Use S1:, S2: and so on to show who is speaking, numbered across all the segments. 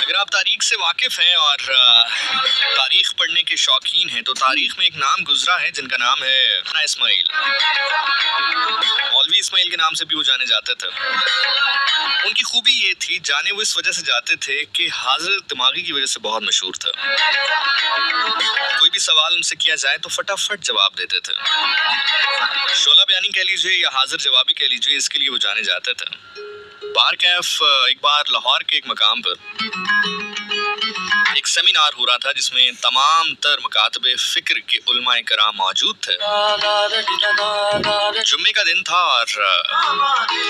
S1: अगर आप तारीख से वाकिफ हैं और तारीख पढ़ने के शौकीन हैं तो तारीख में एक नाम गुजरा है जिनका नाम है मौलाना इस्माइल। मौलवी इस्माइल के नाम से भी वो जाने जाते थे। उनकी खूबी ये थी, जाने वो इस वजह से जाते थे कि हाजिर दिमागी की वजह से बहुत मशहूर था। कोई भी सवाल उनसे किया जाए तो फटाफट जवाब देते थे। शोला बयानी कह लीजिए या हाजिर जवाबी कह लीजिए, इसके लिए वो जाने जाते थे। बार कैफ एक बार लाहौर के एक मकाम पर एक सेमिनार हो रहा था जिसमें तमाम तर मकातबे फिक्र के उलमाए कराम मौजूद थे। जुम्मे का दिन था और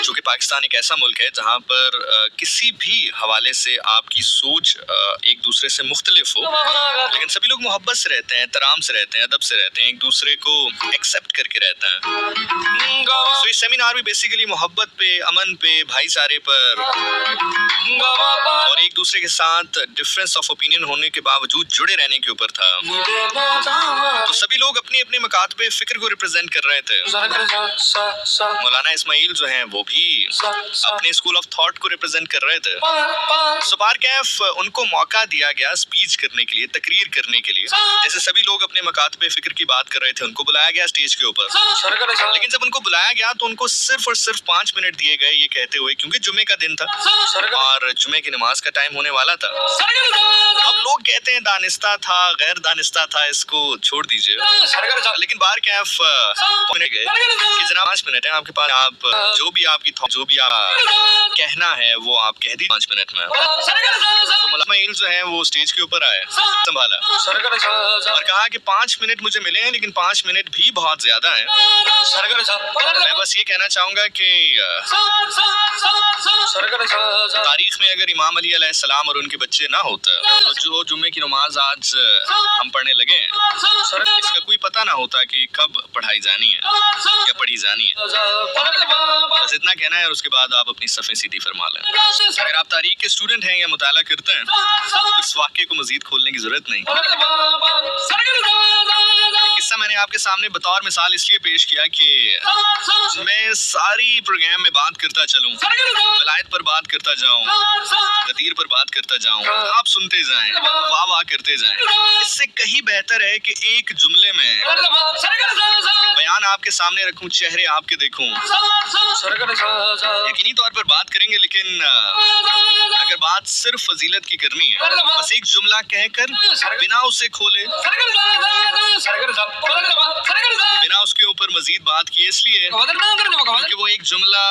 S1: चूंकि पाकिस्तान एक ऐसा मुल्क है जहां पर किसी भी हवाले से आपकी सोच एक दूसरे से मुख्तलिफ हो, लेकिन सभी लोग मोहब्बत से रहते हैं, एहतराम से रहते हैं, अदब से रहते हैं, एक दूसरे को एक्सेप्ट करके रहते हैं। तो इस सेमिनार भी बेसिकली मोहब्बत पे, अमन पे, भाईचारे पर और एक दूसरे के साथ डिफरेंस ऑफ ओपिनियन होने के बावजूद जुड़े रहने के ऊपर था। तो सभी लोग अपने अपने मकातबे फिक्र को रिप्रेजेंट कर रहे थे। मौलाना इस्माइल जो हैं वो भी अपने स्कूल ऑफ थॉट को रिप्रेजेंट कर रहे थे। बार कैफ उनको मौका दिया गया स्पीच करने के लिए, तकरीर करने के लिए। जैसे सभी लोग अपने मकातबे फिक्र की बात कर रहे थे, उनको बुलाया गया स्टेज के ऊपर। लेकिन जब उनको बुलाया गया तो उनको सिर्फ और सिर्फ 5 मिनट दिए गए, ये कहते हुए क्योंकि जुम्मे का दिन था और जुम्मे की नमाज का टाइम होने वाला था। अब लोग कहते हैं दानिस्ता था, गैर दानिस्ता था, इसको छोड़ दीजिए। लेकिन बार कैफ गए कि जनाब 5 मिनट है आपके पास, आप जो भी आपकी जो भी आप कहना है वो आप कह दी 5 मिनट में। तो मौलाना इस्माइल जो है वो स्टेज के ऊपर आए, संभाला और कहा कि 5 मिनट मुझे मिले हैं, लेकिन 5 मिनट भी बहुत ज्यादा है। मैं बस ये कहना चाहूंगा कि तारीख में अगर इमाम अली अलैहिस्सलाम और उनके बच्चे ना होते तो जो जुम्मे की नमाज आज हम पढ़ने लगे हैं, इसका कोई पता ना होता कि कब पढ़ाई जानी है या पढ़ी जानी है। बस इतना कहना है और उसके बाद आप अपनी सफ़ें सीधी फरमा लें। अगर आप तारीख के स्टूडेंट हैं या मुताला करते हैं तो इस वाक़े को मजीद खोलने की जरूरत नहीं। किस्सा मैंने आपके सामने बतौर मिसाल इसलिए पेश किया कि मैं सारी प्रोग्राम में बात करता चलूं, वलायत पर बात करता जाऊं, गदीर पर बात करता जाऊं, आप सुनते जाएं, वाह वाह करते जाएं। इससे कहीं बेहतर है कि एक जुमले में बयान आपके सामने रखूं, चेहरे आपके देखूं, यकीनी तौर पर बात करेंगे। लेकिन अगर बात सिर्फ फजीलत की करनी है, बस एक जुमला कहकर बिना उसे खोले, बिना उसके ऊपर मजीद बात किए, इसलिए क्योंकि वो एक जुमला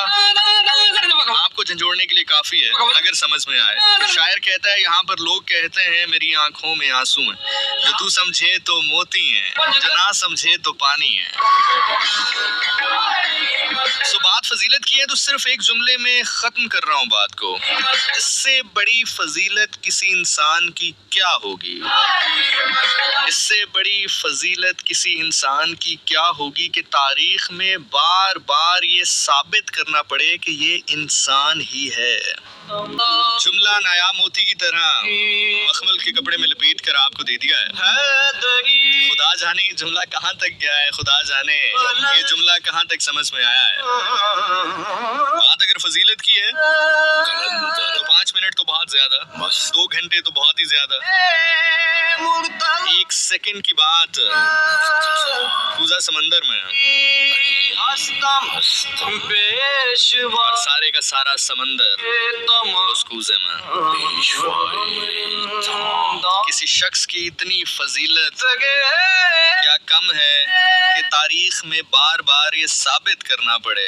S1: आपको झंझोड़ने के लिए काफी है अगर समझ में आए। शायर कहता है, यहाँ पर लोग कहते हैं मेरी आंखों में आंसू हैं, जो तू समझे तो मोती हैं, जो ना समझे तो पानी है। सो बात फजीलत की है तो सिर्फ एक जुमले में खत्म कर रहा हूँ बात को। इससे बड़ी फजीलत किसी इंसान की क्या होगी? इससे बड़ी फजीलत किसी इंसान की क्या होगी कि तारीख में बार बार ये साबित करना पड़े कि ये इंसान ही है। जुमला नायाब मोती की तरह मखमल के कपड़े में लपेट कर आपको दे दिया है। खुदा जाने ये जुमला कहाँ तक गया है, खुदा जाने ये जुमला कहाँ तक समझ में आया है। बात अगर फजीलत की है तो 5 मिनट तो बहुत ज्यादा, 2 घंटे तो बहुत ही ज्यादा, 1 सेकंड की बात पूजा समंदर में और सारे का सारा समंदर उस कूजे में। किसी शख्स की इतनी फजीलत क्या कम है कि तारीख में बार बार ये साबित करना पड़े,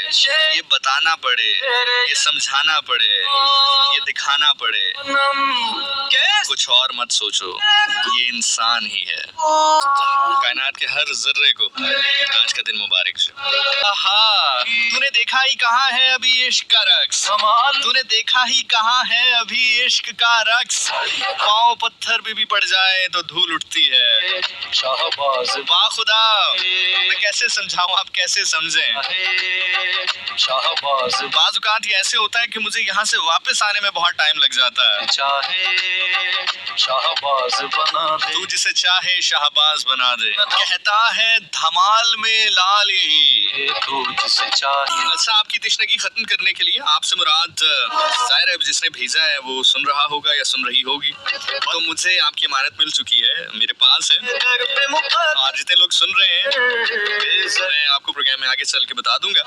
S1: ये बताना पड़े, ये समझाना पड़े, ये दिखाना पड़े। कुछ और मत सोचो, ये इंसान ही है। कायनात के हर जर्रे को आज का दिन मुबारक हो। तूने देखा ही कहाँ है अभी इश्क का रक्स, तूने देखा ही कहाँ है अभी इश्क का रक्स। पाँव पत्थर पे भी पड़ जाए तो धूल उठती है। वाह खुदा, मैं कैसे समझाऊं, आप कैसे समझें? बाज़ औक़ात ये ऐसे होता है कि मुझे यहाँ से वापस आने में बहुत टाइम लग जाता है। तू जिसे चाहे शाहबाज बना दे, कहता है धमाल में लाल यही। अच्छा, आपकी तशनगी खत्म करने के लिए आपसे मुराद ज़ाहिर है जिसने भेजा है वो सुन रहा होगा या सुन रही होगी, तो मुझे आपकी अमानत मिल चुकी है, मेरे पास है, और जितने लोग सुन रहे हैं मैं आपको प्रोग्राम में आगे चल के बता दूंगा,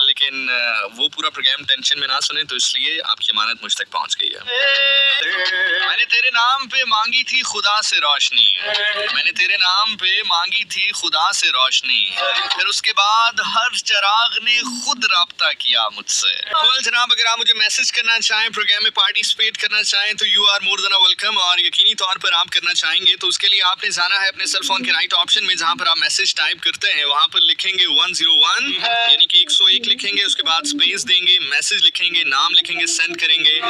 S1: लेकिन वो पूरा प्रोग्राम टेंशन में ना सुने, तो इसलिए आपकी अमानत मुझ तक पहुंच गई है। मैंने तेरे नाम पे मांगी थी खुदा से रोशनी, मैंने तेरे नाम पे मांगी थी खुदा से रोशनी, फिर उसके बाद हर चिराग ने खुद राब्ता किया मुझसे। जनाब, अगर आप मुझे मैसेज करना चाहें, प्रोग्राम में पार्टिसिपेट करना चाहें, तो you are more than welcome, और यकीनी तौर पर आप करना चाहेंगे तो उसके लिए आपने जाना है अपने सेल फोन के राइट ऑप्शन में, जहां पर आप मैसेज टाइप करते हैं वहां पर लिखेंगे 101 यानी कि 101 लिखेंगे, उसके बाद स्पेस देंगे, मैसेज लिखेंगे, नाम लिखेंगे, सेंड करेंगे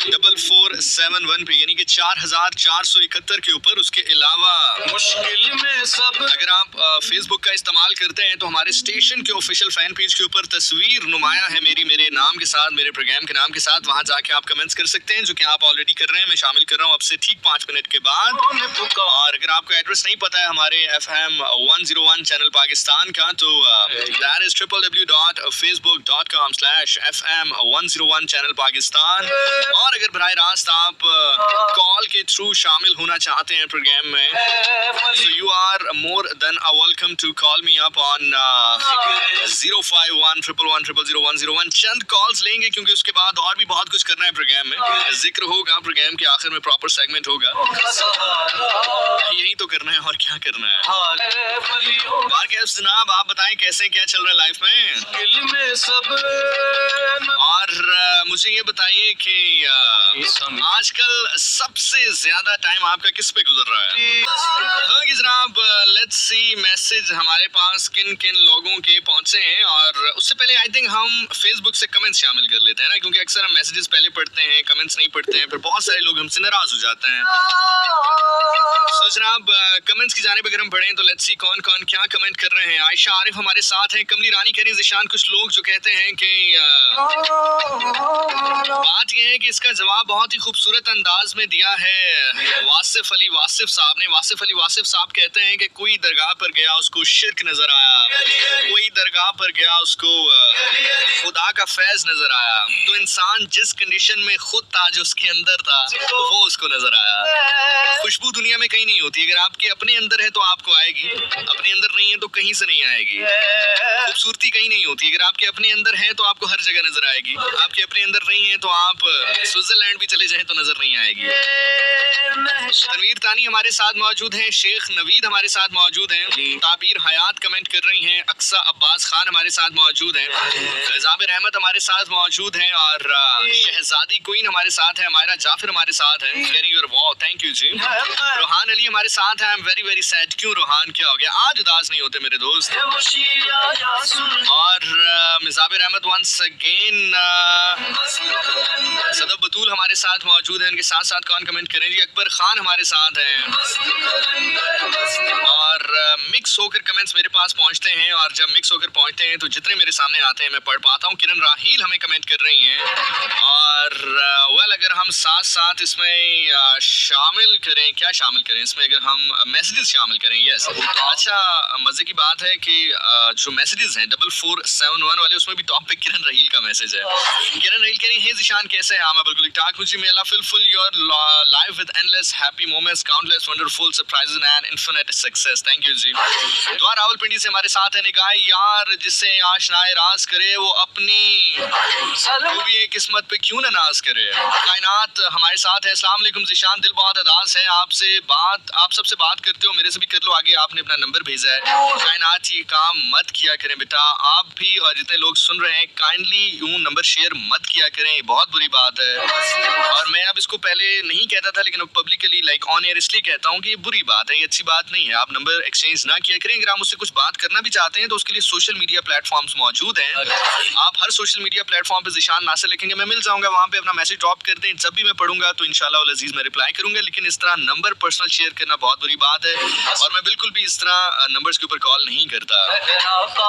S1: 4471 पे यानी कि 4471 के ऊपर। उसके अलावा मुश्किल में सब, अगर आप फेसबुक का इस्तेमाल करते हैं तो हमारे स्टेशन के ऑफिशियल फैन पेज के ऊपर तस्वीर नुमाया है मेरे नाम के साथ, मेरे प्रोग्राम के नाम के साथ, वहां जाके आप कमेंट्स कर सकते हैं, जो कि आप ऑलरेडी कर रहे हैं। मैं शामिल कर रहा हूं अब से ठीक 5 मिनट के बाद। और अगर आपको एड्रेस नहीं पता है हमारे FM 101 चैनल पाकिस्तान का, तो that is www.facebook.com/FM101 channel Pakistan. और अगर बराह रास्त आप कॉल के थ्रू शामिल होना चाहते हैं प्रोग्राम में, so you are more than welcome to call me up on 05111000101। Chand calls लेंगे क्योंकि उसके बाद और भी बहुत कुछ करना है प्रोग्राम में, जिक्र होगा, प्रोग्राम के आखिर में प्रॉपर सेगमेंट होगा, यही तो करना है और क्या करना है। जनाब, आप बताएं कैसे क्या चल रहा है लाइफ में, और मुझे ये बताइए कि आजकल सबसे ज्यादा टाइम आपका किस पे गुजर रहा है? हाँ जनाब, लेट्स सी मैसेज हमारे पास किन किन लोगों के पहुंचे हैं, और उससे पहले आई थिंक हम फेसबुक से कमेंट्स शामिल कर लेते हैं ना, क्योंकि अक्सर हम मैसेजेस पहले पढ़ते हैं, कमेंट्स नहीं पढ़ते हैं, फिर बहुत सारे लोग हमसे नाराज हो जाते हैं। तो जनाब, कमेंट्स की जानिब अगर हम बढ़ें तो लेट्स सी कौन कौन क्या कमेंट कर रहे हैं। आयशा आरिफ हमारे साथ हैं, कमली रानी करीम जिशान, कुछ लोग जो कहते हैं कि बात यह है कि इसका जवाब बहुत ही खूबसूरत अंदाज में दिया है वासिफ अली वासिफ साहब ने। वासिफ अली वासिफ साहब कहते हैं कि कोई दरगाह पर गया उसको शिर्क नजर आया, कोई दरगाह पर गया उसको खुदा का फैज नजर आया, तो इंसान जिस कंडीशन में खुद था, जो उसके अंदर था, वो उसको नजर आया। खुशबू दुनिया में कहीं नहीं होती, अगर आपके अपने अंदर है तो आपको आएगी, अपने अंदर नहीं है तो कहीं से नहीं आएगी। खूबसूरती कहीं नहीं होती, अगर आपके अपने अंदर है तो आपको हर जगह नजर आएगी, आपके अपने अंदर नहीं है तो आप स्विट्जरलैंड भी चले जाएं तो नजर नहीं आएगी। तनवीर तानी हमारे साथ मौजूद हैं, शेख नवीद हमारे साथ मौजूद हैं, ताबीर हयात कमेंट कर रही हैं, अक्सा अब्बास खान हमारे साथ मौजूद हैं, जाबिर अहमद हमारे साथ मौजूद हैं, और शहजादी क्वीन हमारे साथ है, मायरा जाफिर हमारे साथ है, very your wow, thank you जी। रोहान अली हमारे साथ है, I am very very sad. क्यों रोहान, क्या हो गया? आज उदास नहीं होते मेरे दोस्त। और जाबिर अहमद वंस अगेन, सदब बतूल हमारे साथ मौजूद हैं, इनके साथ साथ कौन कमेंट करें जी, अकबर खान हमारे साथ हैं, और मिक्स होकर कमेंट्स मेरे पास पहुंचते हैं, और जब मिक्स होकर पहुंचते हैं तो जितने मेरे सामने आते हैं मैं पढ़ पाता हूं। किरण राहील हमें कमेंट कर रही हैं, और अगर हम साथ साथ इसमें शामिल करें, क्या शामिल करें इसमें, अगर हम मैसेजेस शामिल करें, यस। अच्छा, मजे की बात है कि जो मैसेजेस हैं 4471 वाले, उसमें भी टॉप पे किरण राहील का मैसेज है। किरण राहील कह रही है, जिशान कैसे हैं? मैं बिल्कुल ठीक हूं जी। May Allah full your life with endless happy moments, countless wonderful surprises and infinite success, thank you जी। दुआ रावलपिंडी से हमारे साथ है, निगाह यार जिसे आशनाए राज करे वो अपनी खूबी किस्मत पे क्यों ना नाज करे। कायनात हमारे साथ है, अस्सलाम वालेकुम जिशान, दिल बहुत अदास है आपसे बात, आप सबसे बात करते हो, मेरे से भी कर लो, आगे आपने अपना नंबर भेजा है। कायनात ये काम मत किया करें बेटा, आप भी और जितने लोग सुन रहे हैं काइंडली यूं नंबर शेयर मत किया करें, बहुत बुरी बात है। और मैं अब इसको पहले नहीं कहता था, लेकिन अब पब्लिकली लाइक ऑन एयर इसलिए कहता हूँ कि ये बुरी बात है, ये अच्छी बात नहीं है। आप नंबर एक्सचेंज ना किया करें। अगर आप मुझसे कुछ बात करना भी चाहते हैं तो उसके लिए सोशल मीडिया प्लेटफॉर्म्स मौजूद हैं, आप हर सोशल मीडिया प्लेटफॉर्म पे जिशान नासिर लिखेंगे, मैं मिल जाऊंगा, वहां पे अपना मैसेज ड्रॉप कर दें, जब भी मैं पढ़ूंगा तो इंशाल्लाह अजीज मैं रिप्लाई करूंगा, लेकिन इस तरह नंबर पर्सनल शेयर करना बहुत बुरी बात है और मैं बिल्कुल भी इस तरह नंबर्स के ऊपर कॉल नहीं करता।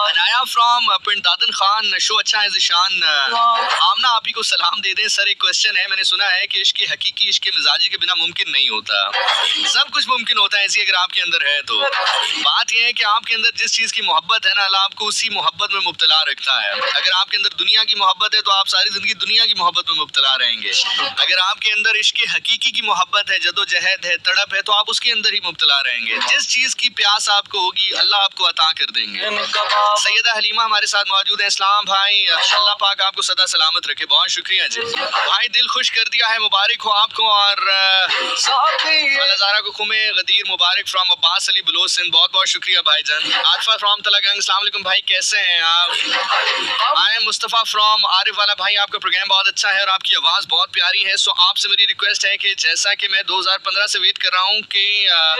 S1: अनाया फ्रॉम पिंड दादन खान, शो अच्छा है ज़िशान। आमना आप ही को सलाम दे दें। सर एक क्वेश्चन है, मैंने सुना है कि इश्क हकीकी इश्क मिजाजी के बिना मुमकिन नहीं होता। सब कुछ मुमकिन होता है ऐसी अगर आपके अंदर है तो। बात यह है कि आपके अंदर जिस चीज की मोहब्बत है ना, अल्लाह आपको उसी मोहब्बत में मुब्तला रखता है। अगर आपके अंदर दुनिया की मोहब्बत है तो आप सारी जिंदगी दुनिया की मोहब्बत में मुब्तला रहेंगे। अगर आपके अंदर इश्क हकीकी की मोहब्बत है, जदोजहद है, तड़प है, तो आप उसके अंदर ही मुब्तला रहेंगे। जिस चीज की प्यास आपको होगी अल्लाह आपको अता कर देंगे। सैयदा हलीमा हमारे साथ मौजूद है। इस्लाम भाई, अल्लाह पाक आपको सदा सलामत रखे। बहुत शुक्रिया जी भाई, दिल खुश कर दिया है, मुबारक हो आपको। और ज़ारा को खुमे गदीर मुबारक फ्रॉम अब्बास अली बलोच सिंध, बहुत बहुत शुक्रिया भाईजान। आतिफा फ्रॉम तलागंग, अस्सलाम वालेकुम भाई, कैसे हैं आप? I am Mustafa from Arif वाला भाई, आपका प्रोग्राम बहुत अच्छा है और आपकी आवाज़ बहुत प्यारी है। सो आपसे मेरी रिक्वेस्ट है कि जैसा कि मैं 2015 से वेट कर रहा हूँ कि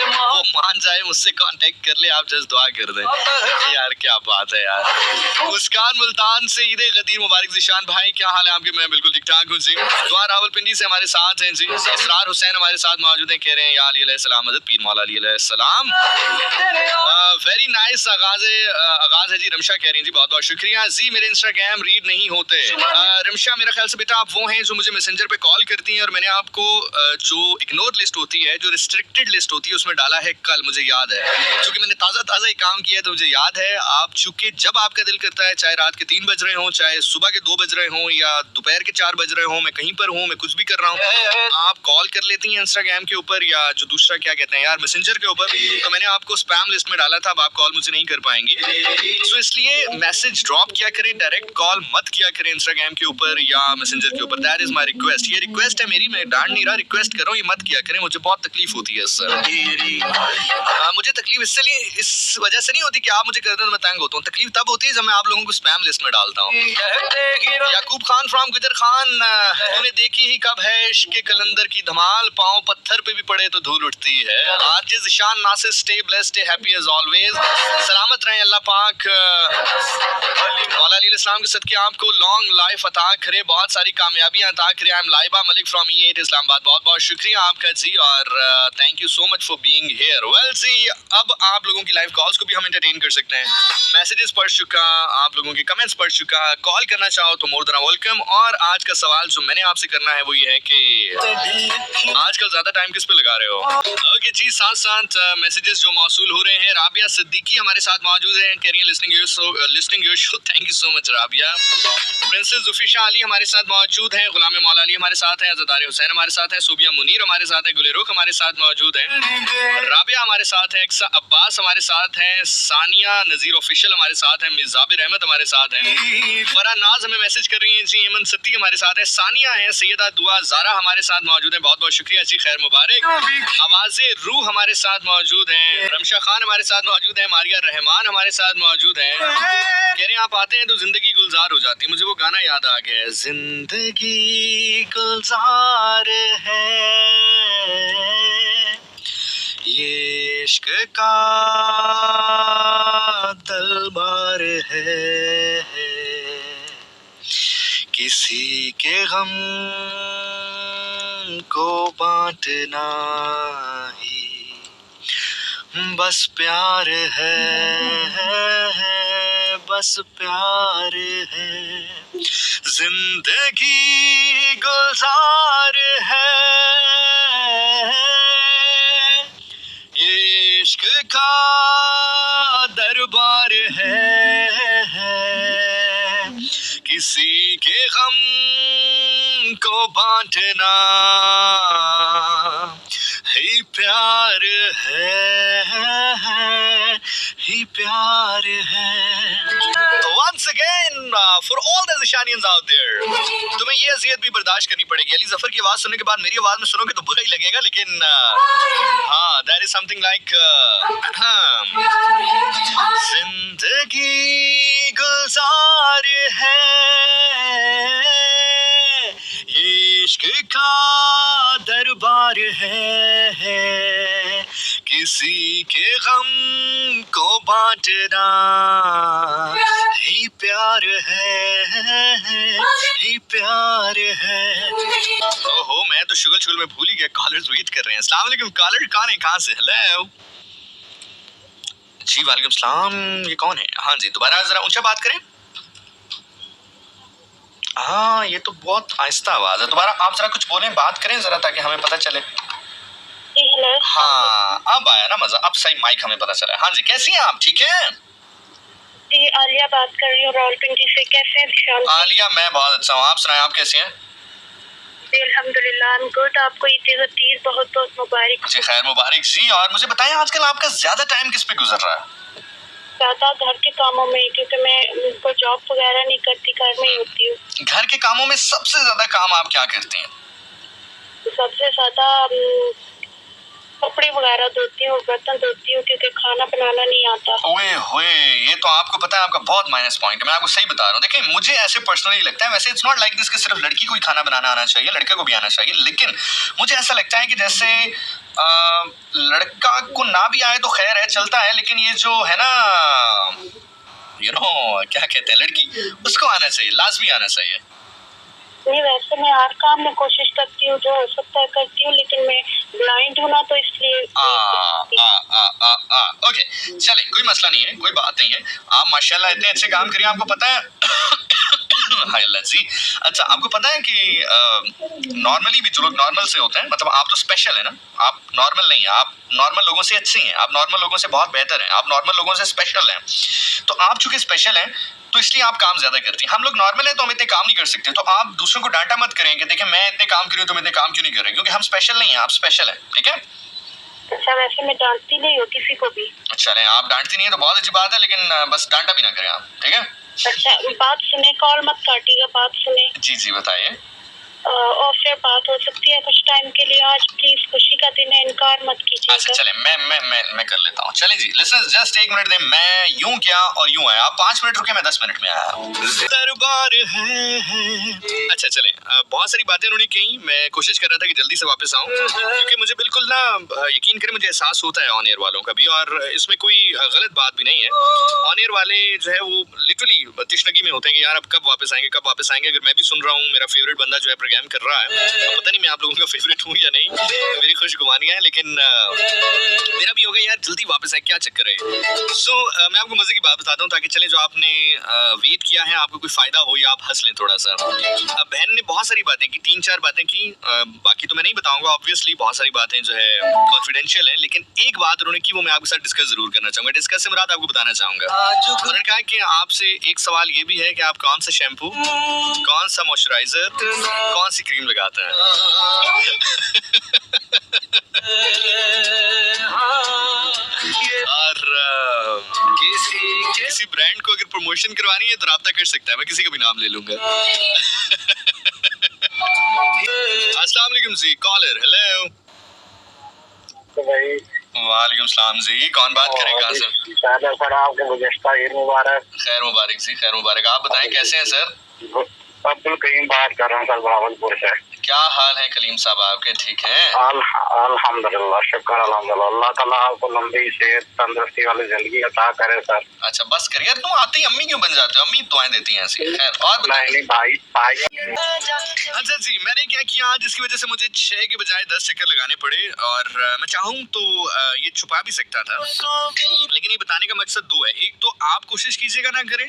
S1: वो मान जाए, मुझसे कांटेक्ट कर ले, आप जस्ट दुआ कर दें यार। क्या बात है यार। मुस्कान मुल्तान से ईद गदीर मुबारक। ज़िशान भाई क्या हाल है आपके? मैं बिल्कुल ठीक ठाक हूँ जी। दुआ रावलपिंडी से हमारे साथ हैं जी। इसरार हुसैन हमारे साथ मौजूद हैं, कह रहे हैं या अली अलैहिस्सलाम मदद पीर मौला अली अलैहिस्सलाम। वेरी नाइस आगाज है जी। रमशा कह रही हैं जी बहुत बहुत शुक्रिया जी। मेरे इंस्टाग्राम रीड नहीं होते। रमशा मेरा ख्याल से बेटा आप वो हैं जो मुझे मैसेंजर पे कॉल करती हैं और मैंने आपको जो इग्नोर लिस्ट होती है, जो रिस्ट्रिक्टेड लिस्ट होती है, उसमें डाला है कल, मुझे याद है क्योंकि मैंने ताज़ा एक काम किया है तो मुझे याद है। आप चूंकि जब आपका दिल करता है, चाहे रात के 3 बज रहे हों, चाहे सुबह के 2 बज रहे हों या दोपहर के 4 बज रहे हों, मैं कहीं पर हूँ, मैं कुछ भी कर रहा हूँ, आप कॉल कर लेती हैं इंस्टाग्राम के ऊपर या जो दूसरा क्या कहते हैं यार मैसेंजर के ऊपर। तो मैंने आपको स्पैम लिस्ट में डाला था, अब आप कॉल मुझे नहीं कर पाएंगी। सो इसलिए मैसेज ड्रॉप किया करें, डायरेक्ट कॉल मत किया करें इंस्टाग्राम के ऊपर या मैसेंजर के ऊपर। That is my request. ये रिक्वेस्ट है मेरी, मैं डांट नहीं रहा, रिक्वेस्ट कर रहा हूँ, ये मत किया करें, मुझे बहुत तकलीफ होती है इससे। मुझे तकलीफ इसलिए इस वजह से नहीं होती कि आप मुझे करते हैं तो मैं तंग होता हूँ, तकलीफ तब होती है जब मैं आप लोगों को स्पैम लिस्ट में डालता हूँ। याकूब खान फ्रॉम गुजर खान, तूने देखी ही कब है इश्क के कलंदर की धमाल, पाँव पत्थर पे भी पड़े तो धूल उठती है। RJ Zeeshan Nasir, stay blessed, stay happy as always, सलामत रहें, अल्लाह पाक मौला अली इस्लाम के सदके आपको लॉन्ग लाइफ अता करे, बहुत सारी कामयाबियां अता करे। I am Laiba Malik from E8 Islamabad, बहुत बहुत शुक्रिया आपका जी और thank you so much for being here. Well जी, अब आप लोगों की लाइव कॉल्स को भी हम एंटरटेन कर सकते हैं। मैसेजेस पढ़ चुका, आप लोगों के कमेंट्स पढ़ चुका, कॉल करना चाहो तो मोर देन वेलकम। और आज का सवाल जो मैंने आपसे करना है वो ये है कि आजकल ज्यादा टाइम किस पे लगा रहे हो? ओके जी, साथ साथ मैसेजेस जो मौसूल हो रहे हैं। राबिया सिद्दीकी हमारे साथ मौजूद हैं, कह रही हैं listening your show, thank you so much Rabia. Princess Zufisha Ali हमारे साथ मौजूद हैं, गुलाम मौला अली हमारे साथ हैं, अज़दार हुसैन हमारे साथ हैं, सूबिया मुनीर हमारे साथ हैं, गुलेरुख हमारे साथ मौजूद हैं, राबिया हमारे साथ है, एक्सा अब्बास हमारे साथ हैं, सानिया नज़ीर ऑफिशियल हमारे साथ हैं, मिर्ज़ाबिर अहमद हमारे साथ हैं, फरा नाज हमें मैसेज कर रही हैं जी, एमन सत्ती हमारे साथ है, सानिया है, सैयदा दुआ ज़ारा हमारे साथ मौजूद हैं, बहुत बहुत शुक्रिया जी, खैर मुबारक। आवाज़े रूह हमारे साथ मौजूद हैं, रमशा खान हमारे साथ मौजूद है, मारिया रहमान हमारे साथ मौजूद हैं, कह रहे हैं आप आते हैं तो जिंदगी गुलजार हो जाती है। मुझे वो गाना याद आ गया है, जिंदगी गुलजार है ये इश्क का तलवार है, किसी के गम को बांटना ही बस प्यार है, बस प्यार है, जिंदगी गुलजार है ये इश्क का दरबार है, किसी के गम को बांटना ही प्यार है, ही प्यार है। Once again for all the Zishanians out there, तुम्हें ये अज़ियत भी बर्दाश्त करनी पड़ेगी। अली ज़फ़र की आवाज़ सुनने के बाद मेरी आवाज़ में सुनोगे तो बुरा ही लगेगा, लेकिन हाँ, that is something like जिंदगी गुलजार है ये इश्क का दरबार है, किसी के गम को बांटना ही प्यार है, ही प्यार है। ओहो, मैं तो शुगल में भूल ही गया, कॉलर्स वेट कर रहे हैं। अस्सलाम वालेकुम कॉलर, कौन है, कहाँ से? हेलो जी, वालेकुम सलाम, ये कौन है? हाँ जी, दोबारा जरा ऊंचा बात करें। हाँ, ये तो बहुत आहिस्ता आवाज है, दोबारा आप जरा कुछ बोलें, बात करें जरा ताकि हमें पता चले। हाँ, अब आया ना मजा, अब सही माइक हमें पता चला। हाँ जी, कैसी हैं आप? ठीक है
S2: जी, आलिया बात कर रही हूँ रावलपिंडी से। कैसे हैं?
S1: आलिया, मैं बहुत अच्छा हूँ, आप सुनाएं, आप कैसी हैं?
S2: जी अल्हम्दुलिल्लाह, आई एम गुड। आपको ईद बहुत बहुत मुबारक।
S1: जी खैर मुबारक जी। और मुझे बताएं, आजकल आपका ज्यादा टाइम किस पे गुजर रहा है?
S2: ज्यादा घर के कामों में, क्योंकि मैं कोई जॉब वगैरह नहीं करती, घर में ही होती हूँ।
S1: घर के कामों में सबसे ज्यादा काम आप क्या करती हैं?
S2: सबसे ज्यादा कपड़े वगैरह धोती हूँ, बर्तन धोती हूँ, क्योंकि खाना बनाना नहीं आता। ओए होए, ये तो आपको पता है आपका बहुत माइनस पॉइंट है। मैं आपको सही बता रहा हूँ, देखिए मुझे ऐसे पर्सनली लगता है, वैसे इट्स नॉट लाइक दिस कि सिर्फ लड़की को ही खाना बनाना आना चाहिए, लड़के को भी आना चाहिए, लेकिन मुझे ऐसा लगता है कि जैसे लड़का को ना भी आए तो खैर है, चलता है, लेकिन ये जो है ना क्या कहते हैं, लड़की, उसको आना चाहिए, लाजमी आना चाहिए। नहीं, वैसे मैं हर काम में कोशिश करती हूँ, जो हो सकता है करती हूँ, लेकिन मैं ब्लाइंड हूँ ना, तो इसलिए।
S1: ओके, चले, कोई मसला नहीं है, कोई बात नहीं है। आप माशाल्लाह इतने अच्छे काम करिए, आपको पता है हाय अल्लाह जी। अच्छा, आपको पता है कि नॉर्मली भी जो लोग नॉर्मल से होते हैं, मतलब आप तो स्पेशल है ना, आप नॉर्मल नहीं है, आप नॉर्मल लोगों से अच्छी हैं, आप नॉर्मल लोगों से बहुत बेहतर हैं, आप नॉर्मल लोगों से स्पेशल हैं। तो आप चूंकि स्पेशल हैं तो इसलिए आप काम ज्यादा करती हैं। हम लोग नॉर्मल हैं तो हम इतने काम नहीं कर सकते। तो आप दूसरों को डांटा मत करें कि देखिए मैं इतने काम कर रही हूँ, तुम इतने काम क्यों नहीं कर रहे, क्योंकि हम स्पेशल नहीं हैं, आप स्पेशल हैं, ठीक है?
S2: अच्छा, वैसे मैं डांटती नहीं हूँ किसी को भी। अच्छा
S1: नहीं, आप डांटती नहीं है तो बहुत अच्छी बात है, लेकिन बस डांटा भी ना करें आप, ठीक है?
S2: अच्छा, बात सुने, कॉल मत काटिएगा, बात सुने।
S1: जी जी बताइए।
S2: और फिर बात हो सकती है कुछ टाइम के लिए। आज प्लीज खुशी का दिन है, इनकार मत कीजिएगा।
S1: अच्छा चले, मैं कर लेता हूँ। चले जी, लिसनर्स जस्ट एक मिनट दें, मैं यूं गया और यूं आया, आप 5 मिनट रुके, मैं 10 मिनट में आया। दरबार है। अच्छा चले, बहुत सारी बातें उन्होंने कही, मैं कोशिश कर रहा था कि जल्दी से वापस आऊं, क्योंकि मुझे बिल्कुल ना यकीन करें, मुझे एहसास होता है ऑन एयर वालों का भी, और इसमें कोई गलत बात भी नहीं है। ऑन एयर वाले जो है वो लिटरली तशनगी में होते हैं कि यार अब कब वापस आएंगे, कब वापस आएंगे। अगर मैं भी सुन रहा हूँ, मेरा फेवरेट बंदा जो है प्रोग्राम कर रहा है, पता नहीं मैं आप लोगों का फेवरेट हूँ या नहीं, मेरी खुशगुमानियां हैं, लेकिन मेरा भी हो गया यार, जल्दी वापस आए, क्या चक्कर है। सो मैं आपको मजे की बात बताता हूँ, ताकि चले जो आपने वेट किया है आपको कोई फायदा हो या आप हंस लें थोड़ा सा। बहन ने बहुत सारी बातें की, 3-4 बातें की, बाकी तो मैं नहीं बताऊंगा, ऑब्वियसली बहुत सारी बातें जो है कॉन्फिडेंशियल है, लेकिन एक बात उन्होंने की वो मैं आपके साथ डिस्कस जरूर करना चाहूंगा। डिस्कस से मुराद आपको बताना चाहूंगा। उन्होंने कहा कि आपसे एक सवाल ये भी है कि आप कौन सा शैम्पू, कौन सा मॉइस्चराइजर, कौन सी क्रीम लगाते हैं। और किसी ब्रांड को अगर प्रमोशन करवानी है तो राब्ता कर सकता है, मैं किसी का भी नाम ले लूंगा। अस्सलाम वालेकुम जी, कॉलर, हेलो। वालेकुम सलाम जी, कौन बात करें, कहाँ से?
S3: सर आपको गुज़श्ता ईद मुबारक।
S1: खैर मुबारक जी, खैर मुबारक। आप बताएं कैसे हैं सर?
S3: अब्दुल करीम बात कर रहा हूँ सर, भावलपुर से।
S1: क्या हाल है कलीम साहब आपके, ठीक हैं?
S3: अल्हम्दुलिल्लाह, शुक्र अल्हम्दुलिल्लाह। अल्लाह ताला आपको लंबी सेहत तंदुरुस्ती वाली जिंदगी अता करे सर।
S1: अच्छा बस करिए, तुम आते ही अम्मी क्यों बन जाते हो? अम्मी दुआएं देती हैं ऐसी। खैर और
S3: नहीं भाई।
S1: अच्छा जी, मैंने क्या किया जिसकी वजह से मुझे 6 के बजाय 10 चक्कर लगाने पड़े, और मैं चाहूँ तो ये छुपा भी सकता था, लेकिन ये बताने का मकसद 2 है। एक तो आप कोशिश कीजिएगा ना करें,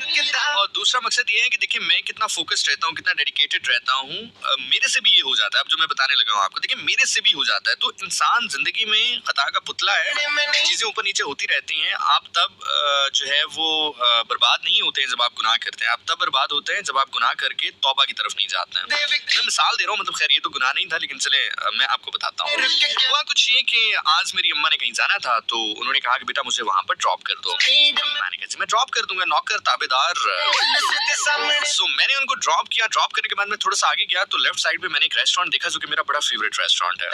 S1: और दूसरा मकसद ये है कि देखिए मैं कितना फोकस्ड रहता हूँ, कितना डेडिकेटेड रहता हूँ। मेरे से भी ये हो जाता है, अब जो मैं बताने लगा हूँ आपको, देखिए मेरे से भी हो जाता है। तो इंसान जिंदगी में खता का पुतला है, चीजें ऊपर नीचे होती रहती हैं। आप तब जो है वो बर्बाद नहीं होते हैं जब आप गुनाह करते हैं, आप तब बर्बाद होते हैं जब आप गुनाह करके तौबा की तरफ नहीं जाते हैं। मैं मिसाल दे रहा हूँ, मतलब खैर ये तो गुनाह नहीं था, लेकिन चले मैं आपको बताता हूँ। हुआ कुछ ये कि आज मेरी अम्मा ने कहीं जाना था, तो उन्होंने कहा कि बेटा मुझे वहां पर ड्रॉप कर दो। मैंने कहा मैं ड्रॉप कर दूंगा, नौकर ताबेदार। सो मैंने उनको ड्रॉप किया। ड्रॉप करने के बाद मैं थोड़ा सा आगे गया तो लेफ्ट साइड पे मैंने एक रेस्टोरेंट देखा जो कि मेरा बड़ा फेवरेट रेस्टोरेंट है।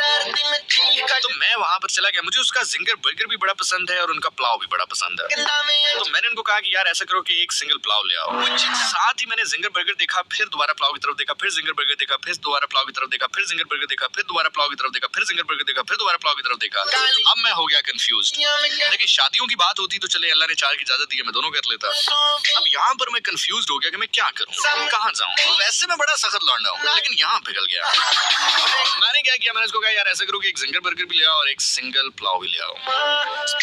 S1: तो मैं वहां पर चला गया। मुझे उसका जिंगर बर्गर भी बड़ा पसंद है और उनका पुलाव भी बड़ा पसंद है। तो मैंने उनको कहा कि यार ऐसा करो कि एक सिंगल पुलाव ले आओ। साथ ही मैंने जिंगर बर्गर देखा, फिर दोबारा पुलाव की तरफ देखा, फिर जिंगर बर्गर देखा, फिर दोबारा पुलाव की तरफ देखा, फिर जिंगर बर्गर देखा, फिर दोबारा पुलाव की तरफ देखा, फिर जिंगर बर्गर देखा, फिर दोबारा पुलाव की तरफ देखा। अब मैं हो गया कंफ्यूज। देखिए शादियों की बात होती तो चले अल्लाह ने चार की इजाजत दी, मैं दोनों कर लेता। अब यहाँ पर मैं कंफ्यूज हो गया कि मैं क्या करूँ, कहाँ जाऊँ। वैसे मैं बड़ा सख्त लौंडा हूँ, लेकिन यहाँ पिघल गया। मैंने क्या किया, मैंने उसको कहा यार ऐसा करो कि एक जिंगर बर्गर भी ले आओ और एक सिंगल पुलाव भी ले आओ।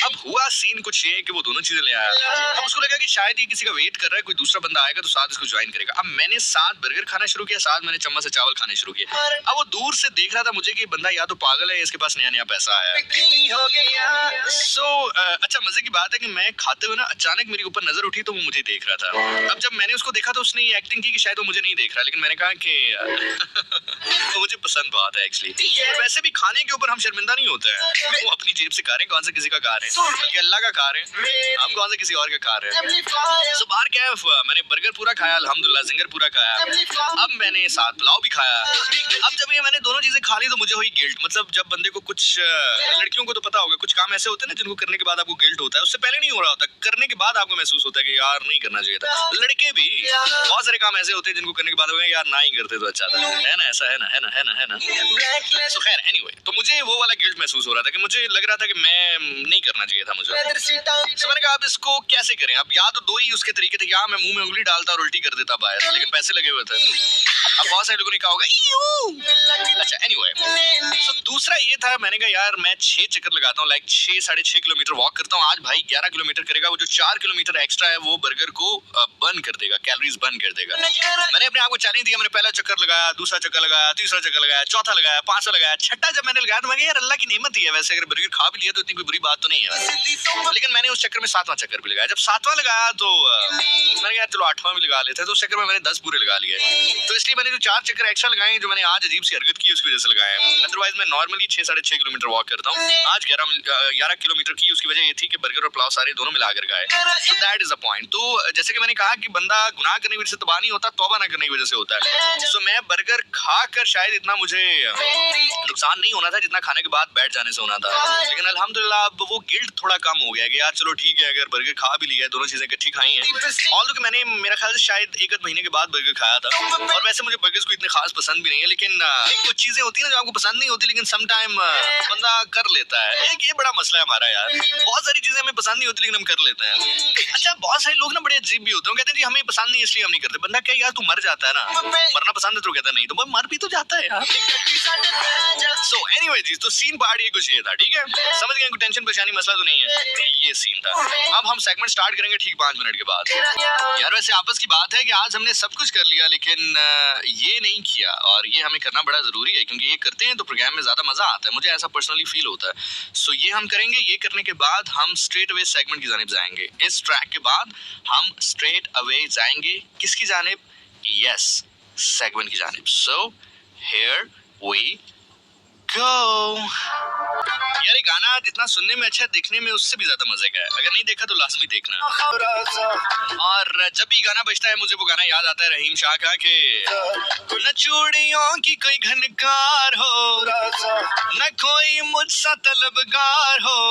S1: अब हुआ सीन कुछ ये कि वो दोनों चीजें ले आया। अब उसको लगा कि शायद ये किसी का वेट कर रहा है, कोई दूसरा बंदा आएगा तो साथ इसको ज्वाइन करेगा। अब मैंने साथ बर्गर खाना शुरू किया, साथ मैंने चम्मच से चावल खाने शुरू किए। अब वो दूर से देख रहा था मुझे कि बंदा या तो पागल है, इसके पास नया नया पैसा आया है। अच्छा मजे की बात है कि मैं खाते हुए ना अचानक मेरे ऊपर नजर उठी तो वो मुझे देख रहा था। अब जब मैंने उसको देखा तो उसने ये एक्टिंग की कि शायद वो मुझे नहीं देख रहा, लेकिन मैंने कहा कि तो मुझे पसंद बात है एक्चुअली। वैसे भी खाने के ऊपर हम शर्मिंदा नहीं होते हैं। वो अपनी जेब से खा रहे हैं, कौन सा किसी का खा रहे हैं, बल्कि अल्लाह का खा रहे हैं, हम कौन सा किसी और का खा रहे हैं। सो बाहर क्या है, मैंने बर्गर पूरा खाया अल्हम्दुलिल्लाह, जिंगर पूरा खाया, अब मैंने साथ पुलाव भी खाया। अब जब ये मैंने दोनों चीजें खा ली तो मुझे हुई गिल्ट। मतलब जब बंदे को कुछ लड़कियों को तो पता होगा कुछ काम ऐसे होते हैं ना जिनको करने के बाद आपको गिल्ट होता है, उससे पहले नहीं हो रहा होता, करने के बाद आपको महसूस होता है कि यार नहीं करना चाहिए था। लड़के भी बहुत सारे काम ऐसे होते हैं जिनको करने के बाद यार ना ही करते तो अच्छा था, है ना, ऐसा है ना, है ना, है ना, है ना। सो खैर एनीवे, तो मुझे वो वाला गिल्ट महसूस हो रहा था कि मुझे लग रहा था कि मैं नहीं करना चाहिए था मुझे। तो मैंने कहा अब इसको कैसे करें। अब या तो दो ही उसके तरीके थे, या मैं मुंह में उंगली डालता और उल्टी कर देता बाहर, लेकिन पैसे लगे हुए थे। अब बहुत सारे लोगों ने कहा होगा अच्छा एनीवे। तो दूसरा ये था, मैंने कहा यार मैं 6 चक्कर लगाता हूँ, लाइक 6 साढ़े 6 किलोमीटर वॉक करता हूँ। आज भाई 11 किलोमीटर करेगा, वो जो 4 किलोमीटर एक्स्ट्रा है वो बर्गर को बर्न कर देगा, कैलोरीज बर्न कर देगा। मैंने अपने आप को चैलेंज दिया, मैंने पहला चक्कर लगाया, दूसरा चक्कर लगाया, तीसरा चक्कर लगाया, चौथा लगाया, पांचवा लगाया, छठा जब मैंने लगाया तो मैं यार अल्लाह की नेमत ही है, वैसे अगर बर्गर खा भी लिया तो इतनी कोई बुरी बात तो नहीं है। लेकिन मैंने उस चक्कर में 7वां चक्कर भी लगाया। जब 7वां लगाया तो मैंने कहा चलो 8वां भी लगा लेते हैं, तो उस चक्कर में मैंने 10 पूरे लगा लिए। तो इसलिए मैंने जो 4 चक्कर एक्स्ट्रा लगाए जो मैंने आज अजीब सी हरकत की उसकी वजह से लगाए। अदरवाइज मैं नॉर्मली 6 साढ़े 6 किलोमीटर वॉक करता हूँ, आज 11 किलोमीटर की। उसकी वजह ये थी कि बर्गर और पुलाव सारे दोनों मिलाकर खाए। So that is a point. तो जैसे कि मैंने कहा कि बंदा गुनाह करने की वजह से तबाह नहीं होता, तौबा ना करने की वजह से होता है। सो मैं बर्गर खाकर शायद इतना मुझे नुकसान नहीं होना था जितना खाने के बाद बैठ जाने से होना था, लेकिन अल्हम्दुलिल्लाह अब वो गिल्ट थोड़ा कम हो गया कि यार चलो ठीक है, अगर बर्गर खा भी लिया है, दोनों चीजें इकट्ठी खाई हैं। ऑल्दो कि मैंने मेरा ख्याल से शायद 1 महीने के बाद बर्गर खाया था, और वैसे मुझे बर्गर्स को इतने खास पसंद भी नहीं है, लेकिन कुछ चीजें होती है ना जो आपको पसंद नहीं होती, लेकिन सम टाइम बंदा कर लेता है। एक ये बड़ा मसला है हमारा यार, बहुत सारी चीजें हमें पसंद नहीं होती लेकिन हम कर लेते हैं। अच्छा बहुत सारे लोग ना बड़े अजीब भी होते हैं, कहते हैं जी हमें पसंद नहीं इसलिए हम नहीं करते। बंदा क्या यार तू मर जाता है ना, मरना पसंद है तो कहता नहीं, तो मर भी तो जाता है यार। सो एनीवे जी, तो सीन पार्ट ये कुछ ये था, ठीक है, समझ गए, कोई टेंशन परेशानी मसला तो नहीं है, ये सीन था। अब हम सेगमेंट स्टार्ट करेंगे ठीक 5 मिनट के बाद। यार वैसे आपस की बात है कि आज हमने सब कुछ कर लिया लेकिन ये नहीं किया, और ये हमें करना बड़ा जरूरी है, क्योंकि ये करते हैं तो प्रोग्राम में ज्यादा मजा आता है, मुझे ऐसा पर्सनली फील होता है। सो ये हम करेंगे, ये करने के बाद हम स्ट्रेट अवे सेगमेंट की जानिब जाएंगे। इस ट्रैक के बाद हम स्ट्रेट अवे जाएंगे किसकी जानिब? यस, सेगमेंट की जानिब। So here we go. यार ये गाना जितना सुनने में अच्छा है, देखने में उससे भी ज्यादा मजे का है। अगर नहीं देखा तो लाजमी देखना। और जब भी गाना बजता है मुझे वो गाना याद आता है रहीम शाह का कि न चूड़ियों की कोई घनकार हो, न कोई मुझसा तलबगार हो,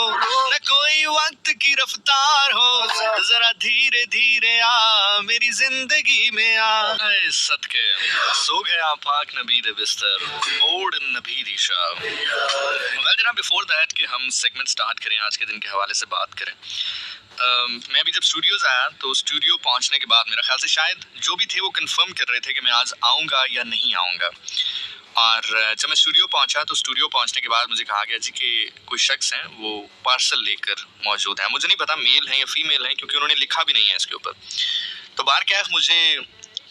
S1: न कोई वक्त की रफ्तार हो, जरा धीरे धीरे आ मेरी जिंदगी में आ। सदके सो गया पाक नबी दे बिस्तर, ओढ़ नबी दी शाह। वेल जनाब, बिफोर दैट कि हम सेगमेंट स्टार्ट करें, आज के दिन के हवाले से बात करें, मैं अभी जब स्टूडियोज आया तो स्टूडियो पहुंचने के बाद मेरा ख्याल से शायद जो भी थे वो कंफर्म कर रहे थे कि मैं आज आऊँगा या नहीं आऊँगा। और जब मैं स्टूडियो पहुंचा तो स्टूडियो पहुंचने के बाद मुझे कहा गया जी कि कोई शख्स हैं वो पार्सल लेकर मौजूद है। मुझे नहीं पता मेल है या फीमेल है, क्योंकि उन्होंने लिखा भी नहीं है इसके ऊपर। तो बाहर क्या है, मुझे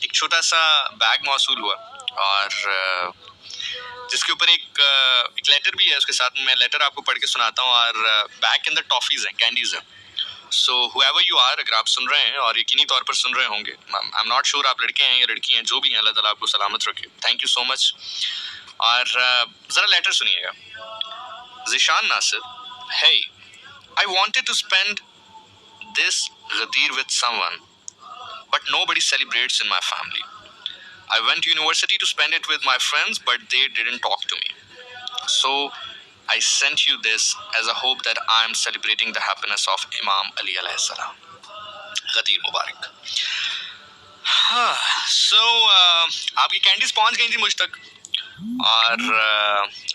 S1: एक छोटा सा बैग मौसूल हुआ और जिसके ऊपर एक लेटर भी है उसके साथ। मैं लेटर आपको पढ़ के सुनाता हूँ, और बैग के अंदर टॉफीज हैं, कैंडीज हैं। सो whoever you are, अगर आप सुन रहे हैं और यकीनी तौर पर सुन रहे होंगे, आई एम नॉट श्योर आप लड़के हैं या लड़की हैं, जो भी हैं अल्लाह ताला आपको सलामत रखे, थैंक यू सो मच। और जरा लेटर सुनिएगा। Zeeshan Nasir, hey, I wanted to spend this Ghadir with someone, but nobody celebrates in my family. I went to university to spend it with my friends, but they didn't talk to me. So I sent you this as a hope that I am celebrating the happiness of Imam Ali alayhi salam. गदीर मुबारक। हाँ, so आपकी candies पहुंच गई थी मुझ तक और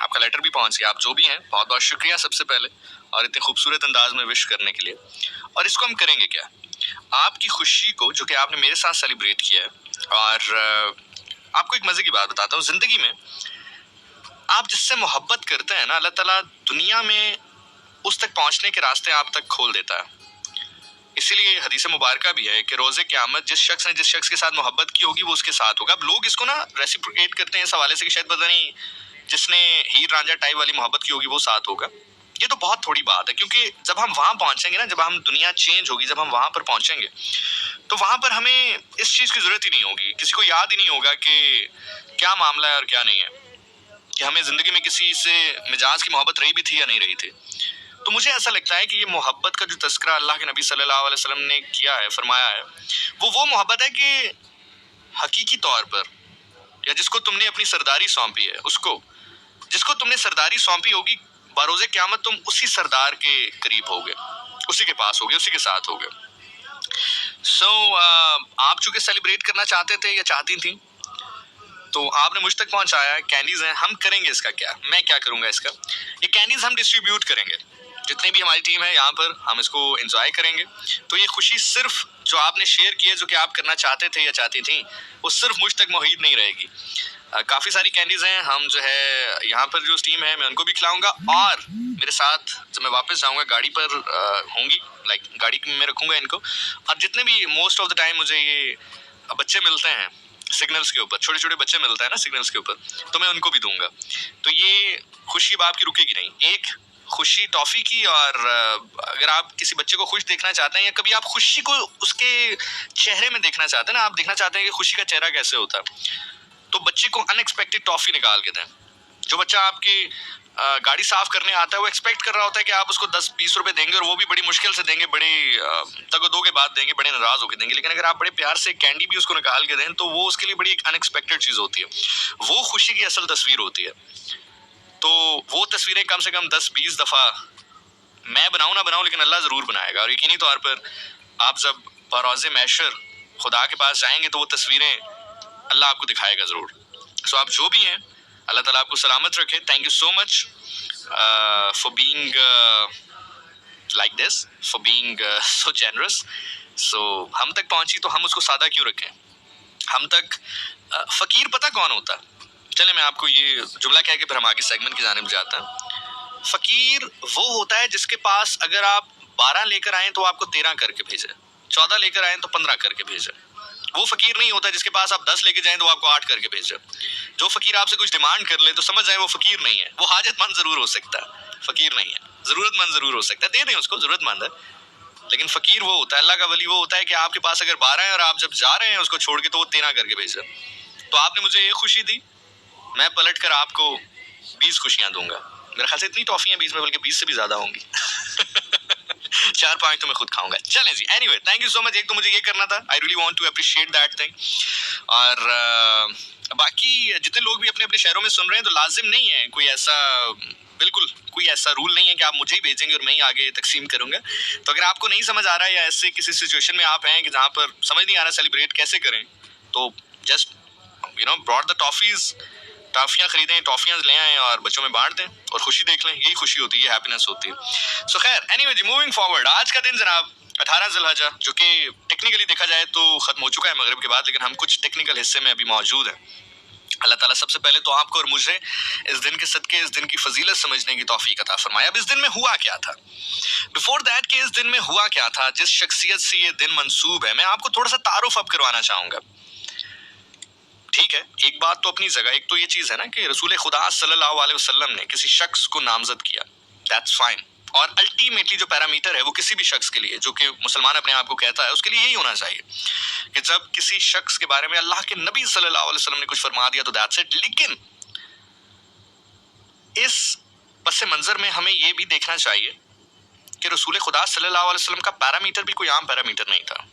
S1: आपका letter भी पहुंच गया। आप जो भी हैं बहुत बहुत शुक्रिया सबसे पहले, और इतने खूबसूरत अंदाज में विश करने के लिए। और इसको हम करेंगे क्या, आपकी खुशी को जो कि आपने मेरे साथ सेलिब्रेट किया है। और आपको एक मजे की बात बताता हूँ, जिंदगी में आप जिससे मोहब्बत करते हैं ना, अल्लाह ताला दुनिया में उस तक पहुंचने के रास्ते आप तक खोल देता है। इसीलिए हदीस मुबारका भी है कि रोजे क़यामत जिस शख्स ने जिस शख्स के साथ मोहब्बत की होगी वो उसके साथ होगा। अब लोग इसको ना रेसिप्रोकेट करते हैं इस हवाले से कि शायद पता नहीं जिसने हीर रांझा टाइप वाली मोहब्बत की होगी वो साथ होगा। ये तो बहुत थोड़ी बात है, क्योंकि जब हम वहां पहुंचेंगे ना, जब हम दुनिया चेंज होगी, जब हम वहां पर पहुंचेंगे तो वहां पर हमें इस चीज की जरूरत ही नहीं होगी। किसी को याद ही नहीं होगा कि क्या मामला है और क्या नहीं है, कि हमें जिंदगी में किसी से मिजाज की मोहब्बत रही भी थी या नहीं रही थी। तो मुझे ऐसा लगता है कि ये मोहब्बत का जो तस्करा अल्लाह के नबी सल्लल्लाहु अलैहि वसल्लम ने किया है, फरमाया है, वो मोहब्बत है कि हकीकी तौर पर, या जिसको तुमने अपनी सरदारी सौंपी है, उसको जिसको तुमने सरदारी सौंपी होगी, बारोज़े क़यामत तुम उसी सरदार के करीब होगे, उसी के पास होगे, उसी के साथ होगे। सो आप चूंकि सेलिब्रेट करना चाहते थे या चाहती थी, तो आपने मुझ तक पहुंचाया। कैंडीज हैं, हम करेंगे इसका क्या, मैं क्या करूंगा इसका, ये कैंडीज हम डिस्ट्रीब्यूट करेंगे। जितनी भी हमारी टीम है यहाँ पर, हम इसको एंजॉय करेंगे। तो ये खुशी सिर्फ जो आपने शेयर की है, जो कि आप करना चाहते थे या चाहती थी, वो सिर्फ मुझ तक मुहित नहीं रहेगी। काफ़ी सारी कैंडीज हैं, हम जो है यहाँ पर जो टीम है मैं उनको भी खिलाऊंगा, और मेरे साथ जब मैं वापस जाऊँगा गाड़ी पर होंगी, लाइक गाड़ी में रखूँगा इनको। और जितने भी मोस्ट ऑफ द टाइम मुझे ये बच्चे मिलते हैं सिग्नल्स के ऊपर, छोटे छोटे बच्चे मिलते हैं ना सिग्नल्स के ऊपर, तो मैं उनको भी दूंगा। तो ये खुशी अब आपकी रुकेगी नहीं। एक खुशी टॉफी की, और अगर आप किसी बच्चे को खुश देखना चाहते हैं या कभी आप खुशी को उसके चेहरे में देखना चाहते हैं ना, आप देखना चाहते हैं कि खुशी का चेहरा कैसे होता है, तो बच्चे को अनएक्सपेक्टेड टॉफी निकाल के दें। जो बच्चा आपके गाड़ी साफ करने आता है, वो एक्सपेक्ट कर रहा होता है कि आप उसको 10-20 रुपए देंगे, और वो भी बड़ी मुश्किल से देंगे, बड़े तगदो के बाद देंगे, बड़े नाराज होकर देंगे। लेकिन अगर आप बड़े प्यार से कैंडी भी उसको निकाल के दें, तो वो उसके लिए बड़ी एक अनएक्सपेक्टेड चीज होती है। वो खुशी की असल तस्वीर होती है। तो वो तस्वीरें कम से कम 10-20 दफा मैं बनाऊं ना बनाऊं, लेकिन अल्लाह जरूर बनाएगा। और यकीनी तौर पर आप जब बरोज़े महशर खुदा के पास जाएंगे, तो वो तस्वीरें अल्लाह आपको दिखाएगा जरूर। सो आप जो भी हैं, अल्लाह ताला आपको सलामत रखे। Thank you so much for being like this, for being so generous. So हम तक पहुंची तो हम उसको सादा क्यों रखें। हम तक फकीर पता कौन होता है? चले मैं आपको ये जुमला कह के फिर हम आगे सेगमेंट की जानिब जाते हैं। फकीर वो होता है जिसके पास अगर आप 12 लेकर आए तो आपको 13 करके भेजे, 14 लेकर आए तो 15 करके भेजे। वो फकीर नहीं होता जिसके पास आप 10 लेके जाएं तो आपको 8 करके भेजे। जो फकीर आपसे कुछ डिमांड कर ले तो समझ जाए वो फकीर नहीं है। वो हाजतमंद जरूर हो सकता है, फकीर नहीं है। जरूरतमंद जरूर हो सकता है, दे दें उसको, जरूरतमंद है। लेकिन फकीर वो होता है, अल्लाह का वली वो होता है कि आपके पास अगर 12 है और आप जब जा रहे हैं उसको छोड़ के, तो वो 13 करके भेजे। तो आपने मुझे ये खुशी दी, मैं पलट कर आपको 20 खुशियां दूंगा। मेरे ख्याल से इतनी टॉफियां 20 में, बल्कि 20 से भी ज्यादा होंगी। 4-5 तो मैं खुद खाऊंगा। चलें जी, anyway thank you so much. एक तो मुझे ये करना था, I really want to appreciate that thing. और बाकी जितने लोग भी अपने अपने शहरों में सुन रहे हैं, तो लाजिम नहीं है कोई ऐसा, बिल्कुल कोई ऐसा रूल नहीं है कि आप मुझे ही भेजेंगे और मैं ही आगे तकसीम करूंगा। तो अगर आपको नहीं समझ आ रहा है या ऐसे किसी सिचुएशन में आप हैं कि जहाँ पर समझ नहीं आ रहा सेलिब्रेट कैसे करें, तो जस्ट ब्रॉड द टॉफीज, टॉफियां खरीदें, टॉफियां ले आएं और बच्चों में बांट दें और खुशी देख लें। यही खुशी होती है, हैप्पीनेस होती है। सो खैर एनीवे जी, मूविंग फॉरवर्ड, आज का दिन जनाब 18 ज़िलहज्जा, जो कि टेक्निकली देखा जाए तो खत्म हो चुका है मगरिब के बाद, लेकिन हम कुछ टेक्निकल हिस्से में अभी मौजूद हैं। अल्लाह ताला सबसे पहले तो आपको और मुझे इस दिन के सदके इस दिन की फजीलत समझने की तौफीक अता फरमाए। अब इस दिन में हुआ क्या था, बिफोर दैट कि इस दिन में हुआ क्या था, जिस शख्सियत से ये दिन मंसूब है, मैं आपको थोड़ा सा तारुफ अब करवाना चाहूंगा। ठीक है, एक बात तो अपनी जगह, एक तो ये चीज है ना कि रसूल खुदा सल्लल्लाहु अलैहि वसल्लम ने किसी शख्स को नामजद किया, दैट्स फाइन। और अल्टीमेटली जो पैरामीटर है वो किसी भी शख्स के लिए जो कि मुसलमान अपने आप को कहता है, उसके लिए यही होना चाहिए कि जब किसी शख्स के बारे में अल्लाह के नबी सल्लल्लाहु अलैहि वसल्लम ने कुछ फरमा दिया तो दैट्स इट। लेकिन इस पस मंजर में हमें ये भी देखना चाहिए कि रसूल खुदा सल्लल्लाहु अलैहि वसल्लम का पैरामीटर भी कोई आम पैरामीटर नहीं था।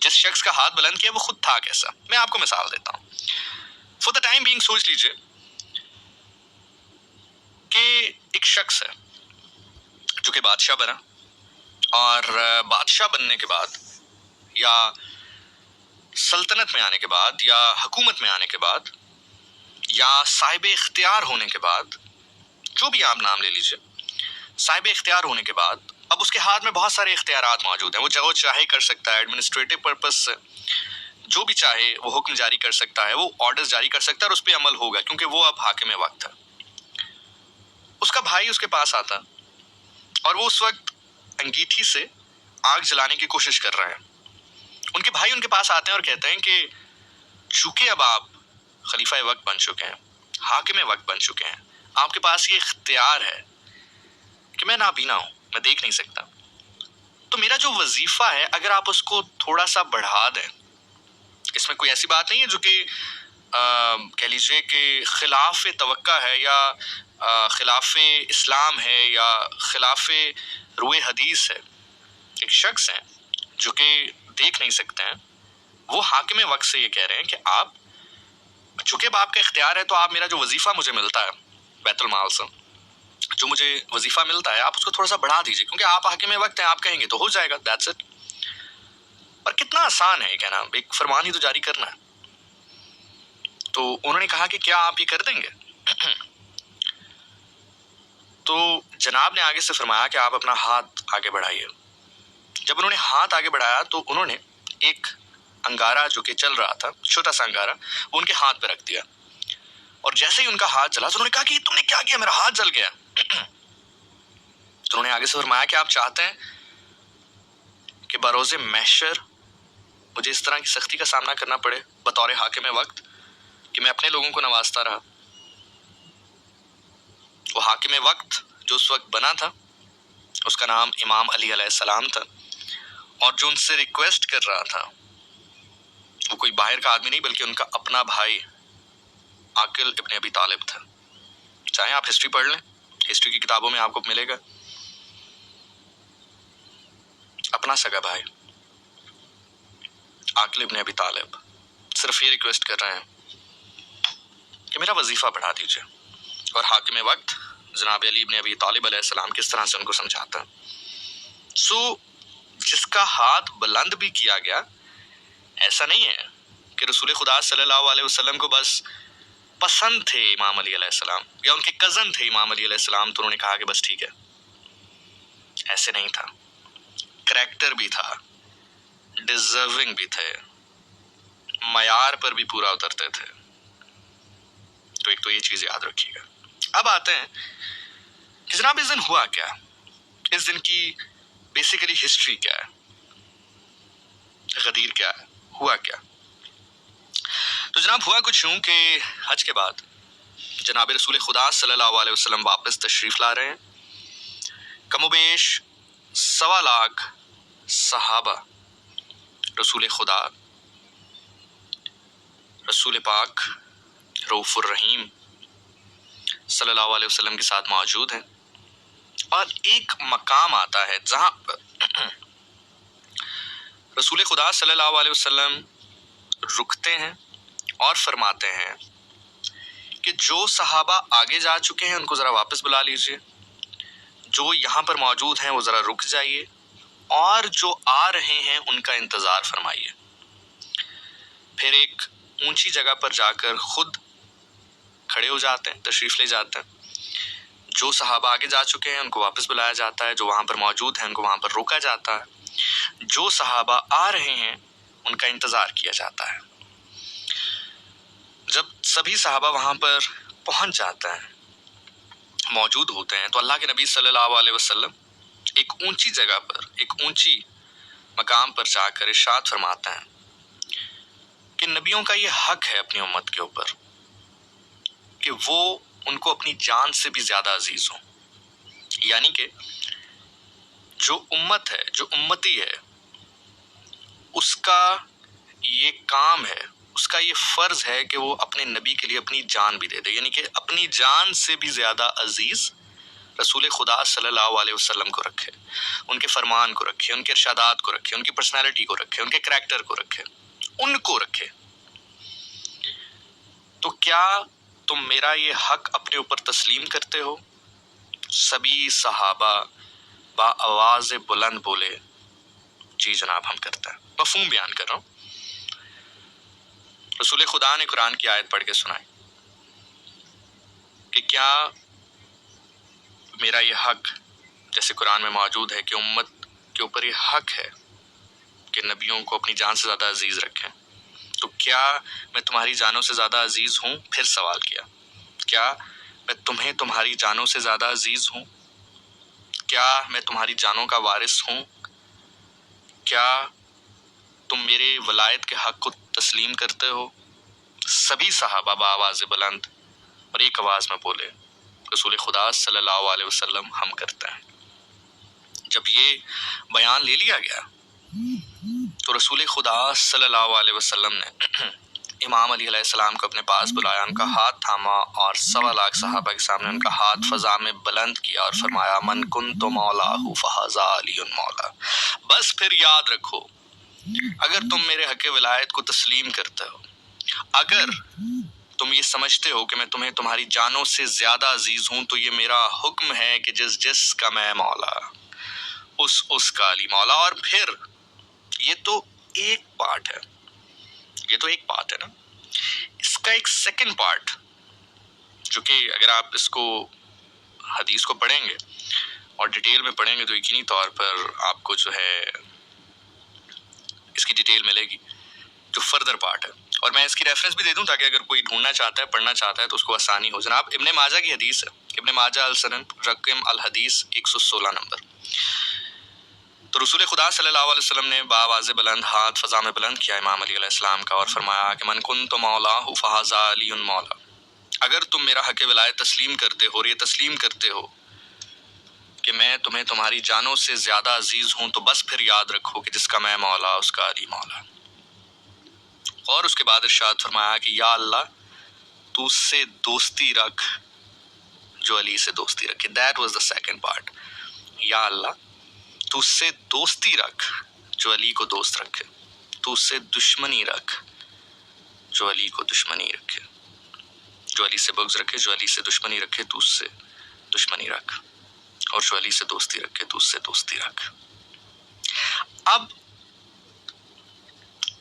S1: जिस शख्स का हाथ बुलंद किया वो खुद था कैसा, मैं आपको मिसाल देता हूं। फॉर द टाइम बीइंग सोच लीजिए कि एक शख्स है जो कि बादशाह बना, और बादशाह बनने के बाद या सल्तनत में आने के बाद या हुकूमत में आने के बाद या साहिब इख्तियार होने के बाद, जो भी आप नाम ले लीजिए, साहिब इख्तियार होने के बाद अब उसके हाथ में बहुत सारे इख्तियारात मौजूद हैं। वो जो चाहे कर सकता है, एडमिनिस्ट्रेटिव पर्पस से जो भी चाहे वो हुक्म जारी कर सकता है, वो ऑर्डर्स जारी कर सकता है और उस पर अमल होगा, क्योंकि वो अब हाकिम वक्त है। उसका भाई उसके पास आता और वो उस वक्त अंगीठी से आग जलाने की कोशिश कर रहे हैं। उनके भाई उनके पास आते हैं और कहते हैं कि चूंकि अब आप खलीफा वक्त बन चुके हैं, हाकिम वक्त बन चुके हैं, आपके पास ये इख्तियार है कि मैं नाबीना हूं, मैं देख नहीं सकता, तो मेरा जो वजीफा है अगर आप उसको थोड़ा सा बढ़ा दें, इसमें कोई ऐसी बात नहीं है जो कि कह लीजिए कि खिलाफ तवक्का है या खिलाफ इस्लाम है या खिलाफ रुए हदीस है। एक शख्स है जो कि देख नहीं सकते हैं, वो हाकिम वक्त से ये कह रहे हैं कि आप, चूंकि अब आपका इख्तियार है, तो आप मेरा जो वजीफा मुझे मिलता है बैतुल माल से, जो मुझे वजीफा मिलता है, आप उसको थोड़ा सा बढ़ा दीजिए, क्योंकि आप हाकिम वक्त हैं, आप कहेंगे तो हो जाएगा, दैट्स इट। और कितना आसान है ये कहना, एक फरमान ही तो जारी करना है। तो उन्होंने कहा कि क्या आप ये कर देंगे? तो जनाब ने आगे से फरमाया कि आप अपना हाथ आगे बढ़ाइए। जब उन्होंने हाथ आगे बढ़ाया तो उन्होंने एक अंगारा जो कि चल रहा था, छोटा सा अंगारा, वो उनके हाथ पे रख दिया, और जैसे ही उनका हाथ जला तो उन्होंने कहा कि तुमने क्या किया, मेरा हाथ जल गया। तो उन्होंने आगे से फरमाया कि आप चाहते हैं कि बरोज़े महशर मुझे इस तरह की सख्ती का सामना करना पड़े बतौर हाकिम वक्त, कि मैं अपने लोगों को नवाजता रहा। वो हाकिम वक्त जो उस वक्त बना था, उसका नाम इमाम अली अलैहिस्सलाम था, और जो उनसे रिक्वेस्ट कर रहा था वो कोई बाहर का आदमी नहीं बल्कि उनका अपना भाई आकिल इब्न अबी तालिब था। चाहे आप हिस्ट्री पढ़ लें, हिस्ट्री की किताबों में आपको मिलेगा, अपना सगा भाई आकिल इब्न अबी तालिब सिर्फ ये रिक्वेस्ट कर रहे हैं कि मेरा वजीफा बढ़ा दीजिए। और हाकिम वक्त जनाब अली इब्न अबी तालिब अलैहिस्सलाम किस तरह से उनको समझाता है। सो जिसका हाथ बुलंद भी किया गया, ऐसा नहीं है कि रसूल खुदा सल्लल्लाहु अलैहि वसल्लम को बस पसंद थे इमाम अली अलैहिस्सलाम या उनके कजन थे इमाम अली अलैहिस्सलाम, तो उन्होंने कहा कि बस ठीक है। ऐसे नहीं था, करैक्टर भी था, डिजर्विंग भी थे, मयार पर भी पूरा उतरते थे। तो एक तो ये चीज याद रखिएगा। अब आते हैं कि जनाब इस दिन हुआ क्या, इस दिन की बेसिकली हिस्ट्री क्या है, गदीर क्या है, हुआ क्या। तो जनाब हुआ कुछ यूं कि हज के बाद जनाब रसूल खुदा सल्लल्लाहु अलैहि वसल्लम वापस तशरीफ ला रहे हैं। कमोबेश 1.25 लाख सहाबा रसूल खुदा, रसूल पाक रऊफुर रहीम सल्लल्लाहु अलैहि वसल्लम के साथ मौजूद हैं। और एक मकाम आता है जहां पर रसूल खुदा सल्लल्लाहु अलैहि वसल्लम रुकते हैं और फरमाते हैं कि जो सहाबा आगे जा चुके हैं उनको जरा वापस बुला लीजिए, जो यहाँ पर मौजूद हैं वो जरा रुक जाइए, और जो आ रहे हैं उनका इंतजार फरमाइए। फिर एक ऊंची जगह पर जाकर खुद खड़े हो जाते हैं, तशरीफ ले जाते हैं। जो सहाबा आगे जा चुके हैं उनको वापस बुलाया जाता है, जो वहां पर मौजूद हैं उनको वहां पर रोका जाता है, जो सहाबा आ रहे हैं उनका इंतजार किया जाता है। जब सभी सहाबा वहां पर पहुंच जाते हैं, मौजूद होते हैं, तो अल्लाह के नबी सल्लल्लाहु अलैहि वसल्लम एक ऊंची जगह पर, एक ऊंची मकाम पर जाकर इरशाद फरमाते हैं कि नबियों का ये हक है अपनी उम्मत के ऊपर कि वो उनको अपनी जान से भी ज्यादा अजीज हो। यानी कि जो उम्मत है, जो उम्मती है, उसका ये काम है, उसका ये फर्ज है कि वो अपने नबी के लिए अपनी जान भी दे दे, यानी कि अपनी जान से भी ज्यादा अजीज रसूल खुदा सल्लल्लाहु अलैहि वसल्लम को रखे, उनके फरमान को रखे, उनके इरशादात को रखे, उनकी पर्सनैलिटी को रखे, उनके करैक्टर को रखे, उनको रखे। तो क्या तुम मेरा ये हक अपने ऊपर तस्लीम करते हो सभी सहाबा बा आवाज़ बुलंद बोले, जी जनाब हम करते हैं। मफ़हूम बयान कर रहा हूँ। रसूल खुदा ने कुरान की आयत पढ़ के सुनाई कि क्या मेरा ये हक, जैसे कुरान में मौजूद है कि उम्मत के ऊपर ये हक है कि नबियों को अपनी जान से ज़्यादा अजीज़ रखें, तो क्या मैं तुम्हारी जानों से ज़्यादा अजीज़ हूँ? फिर सवाल किया, क्या मैं तुम्हें तुम्हारी जानों से ज़्यादा अजीज़ हूँ? क्या मैं तुम्हारी जानों का वारिस हूँ? क्या तुम मेरे वलायत के हक को तस्लीम करते हो? सभी सहाबा आवाज़ बुलंद और एक आवाज़ में बोले, रसूल खुदा सल्लल्लाहु अलैहि वसल्लम हम करते हैं। जब ये बयान ले लिया गया तो रसूल खुदा सल्लल्लाहु अलैहि वसल्लम ने इमाम अली अलैहिस्सलाम को अपने पास बुलाया, उनका हाथ थामा और 1.25 लाख सहाबा के सामने उनका हाथ फजा में बुलंद किया और फरमाया, मन कुन्तु मौलाहु फहज़ा अलीयुन मौला। बस फिर याद रखो, अगर तुम मेरे हक़ विलायत को तस्लीम करते हो, अगर तुम ये समझते हो कि मैं तुम्हें तुम्हारी जानों से ज्यादा अजीज हूं, तो ये मेरा हुक्म है कि जिसका मैं मौला उसका अली मौला। और फिर ये तो एक पार्ट है, ये तो एक बात है ना, इसका एक सेकंड पार्ट जो कि अगर आप इसको हदीस को पढ़ेंगे और डिटेल में पढ़ेंगे तो यकीनी तौर पर आपको जो है इसकी डिटेल मिलेगी, जो फर्दर पार्ट है। और मैं इसकी रेफरेंस भी दे दूं ताकि अगर कोई ढूंढना चाहता है, पढ़ना चाहता है तो उसको आसानी हो। जनाब इब्ने माजा की हदीस है, इब्ने माजा अल सनन रकम अल हदीस 116 नंबर। तो रसूल खुदा सल्लल्लाहु अलैहि वसल्लम ने बावाज़े बुलंद हाथ फजा में बुलंद किया इमाम अली अलैहिस्सलाम का और फरमाया कि मन कुन्तु मौलाहु फहज़ा अलीयुन मौला। अगर तुम मेरा हक़ विलायत तस्लीम करते हो और ये तस्लीम करते हो कि मैं तुम्हें तुम्हारी जानों से ज्यादा अजीज हूं, तो बस फिर याद रखो कि जिसका मैं मौला उसका अली मौला। और उसके बाद इरशाद फरमाया कि या अल्लाह तू उससे दोस्ती रख जो अली से दोस्ती रखे। That was the second part. या अल्लाह तू उससे दोस्ती रख जो अली को दोस्त रखे, तू उससे दुश्मनी रख जो अली को दुश्मनी रखे, जो अली से बुग़्ज़ रखे, जो अली से दुश्मनी रखे तू उससे दुश्मनी रख, और जो अली से दोस्ती रखे तू उससे दोस्ती रख। अब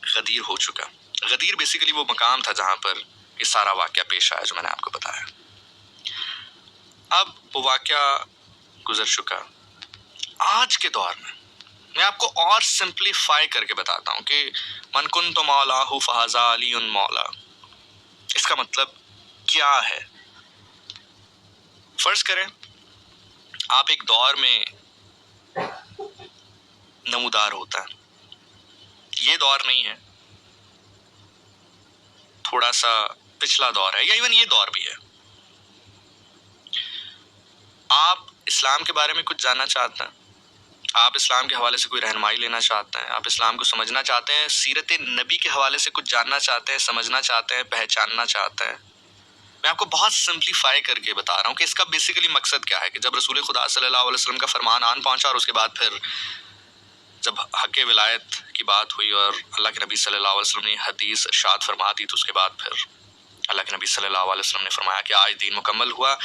S1: गदीर हो चुका। गदीर बेसिकली वो मकाम था जहां पर ये सारा वाकया पेश आया जो मैंने आपको बताया। अब वो वाकया गुजर चुका। आज के दौर में मैं आपको और सिंप्लीफाई करके बताता हूं कि मन कुन्तु मौलाहु फहज़ा अलीयुन मौला, इसका मतलब क्या है। फर्ज करें आप एक दौर में नमूदार होता है, ये दौर नहीं है, थोड़ा सा पिछला दौर है या इवन ये दौर भी है। आप इस्लाम के बारे में कुछ जानना चाहते हैं, आप इस्लाम के हवाले से कोई रहनुमाई लेना चाहते हैं, आप इस्लाम को समझना चाहते हैं, सीरत नबी के हवाले से कुछ जानना चाहते हैं, समझना चाहते हैं, पहचानना चाहते हैं। मैं आपको बहुत सिंप्लीफाई करके बता रहा हूँ कि इसका बेसिकली मकसद क्या है कि जब रसूल खुदा सल्लल्लाहु अलैहि वसल्लम का फरमान आन पहुंचा और उसके बाद फिर जब हक़ विलायत की बात हुई और अल्लाह के नबी सल्लल्लाहु अलैहि वसल्लम ने हदीस इरशाद फरमा दी, तो उसके बाद फिर अल्लाह के नबी सल्लल्लाहु अलैहि वसल्लम ने फरमाया कि आज दीन मुकम्मल हुआ,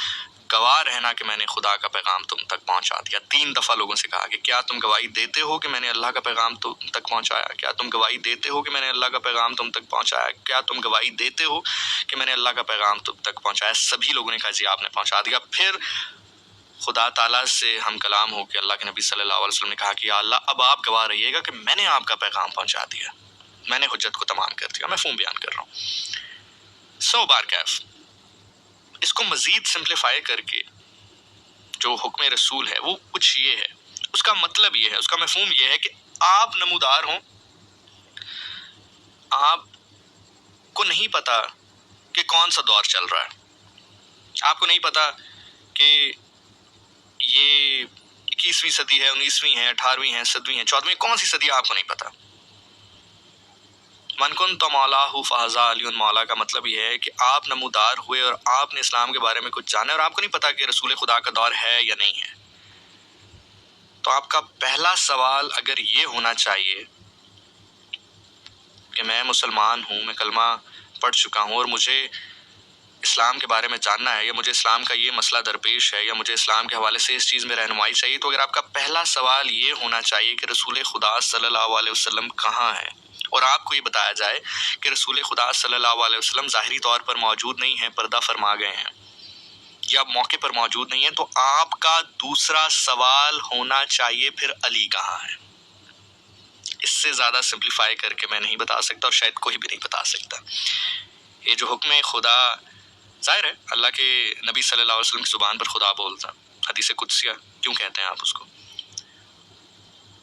S1: गवाह रहना कि मैंने खुदा का पैगाम तुम तक पहुंचा दिया। 3 दफ़ा लोगों से कहा कि क्या तुम गवाही देते हो कि मैंने अल्लाह का पैगाम तुम तक पहुंचाया, क्या तुम गवाही देते हो कि मैंने अल्लाह का पैगाम तुम तक पहुंचाया, क्या तुम गवाही देते हो कि मैंने अल्लाह का पैगाम तुम तक पहुंचाया। सभी लोगों ने कहा जी आपने पहुंचा दिया। फिर खुदा ताला से हम कलाम हो कि अल्लाह के नबी सल्लल्लाहु अलैहि वसल्लम ने कहा कि या अल्लाह अब आप गवाह रहिएगा कि मैंने आपका पैगाम पहुंचा दिया, मैंने हुज्जत को तमाम कर दिया। मैं फ़ूम बयान कर रहा हूँ। 100 बार कैफ। इसको मजीद सिंप्लीफाई करके जो हुक्म रसूल है वो कुछ ये है, उसका मतलब ये है, उसका मफहूम ये है कि आप नमूदार हों, आपको नहीं पता कि कौन सा दौर चल रहा है, आपको नहीं पता कि ये 21वीं सदी है, 19वीं है, 18वीं है, 17वीं है, 14वीं, कौन सी सदी है आपको नहीं पता। मन कुन्तु मौलाहु फहज़ा अलीयुन मौला का मतलब यह है कि आप नमूदार हुए और आपने इस्लाम के बारे में कुछ जाना और आपको नहीं पता कि रसूल खुदा का दौर है या नहीं है। तो आपका पहला सवाल अगर ये होना चाहिए कि मैं मुसलमान हूँ, मैं कलमा पढ़ चुका हूँ और मुझे इस्लाम के बारे में जानना है, या मुझे इस्लाम का ये मसला दरपेश है, या मुझे इस्लाम के हवाले से इस चीज़ में रहनुमाई चाहिए, तो अगर आपका पहला सवाल ये होना चाहिए कि रसूल खुदा सल्लल्लाहु अलैहि वसल्लम कहाँ है, और आपको ये बताया जाए कि रसूल खुदा सल्लल्लाहु अलैहि वसल्लम ज़ाहिरी तौर पर मौजूद नहीं है, पर्दा फरमा गए हैं या मौके पर मौजूद नहीं है, तो आपका दूसरा सवाल होना चाहिए फिर अली कहाँ है। इससे ज़्यादा सिंप्लीफाई करके मैं नहीं बता सकता, और शायद कोई भी नहीं बता सकता। ये जो हुक्म खुदा, जाहिर है अल्लाह के नबी सल्लल्लाहु अलैहि वसल्लम की ज़ुबान पर खुदा बोलता, हदीस कुदसिया क्यों कहते हैं आप उसको।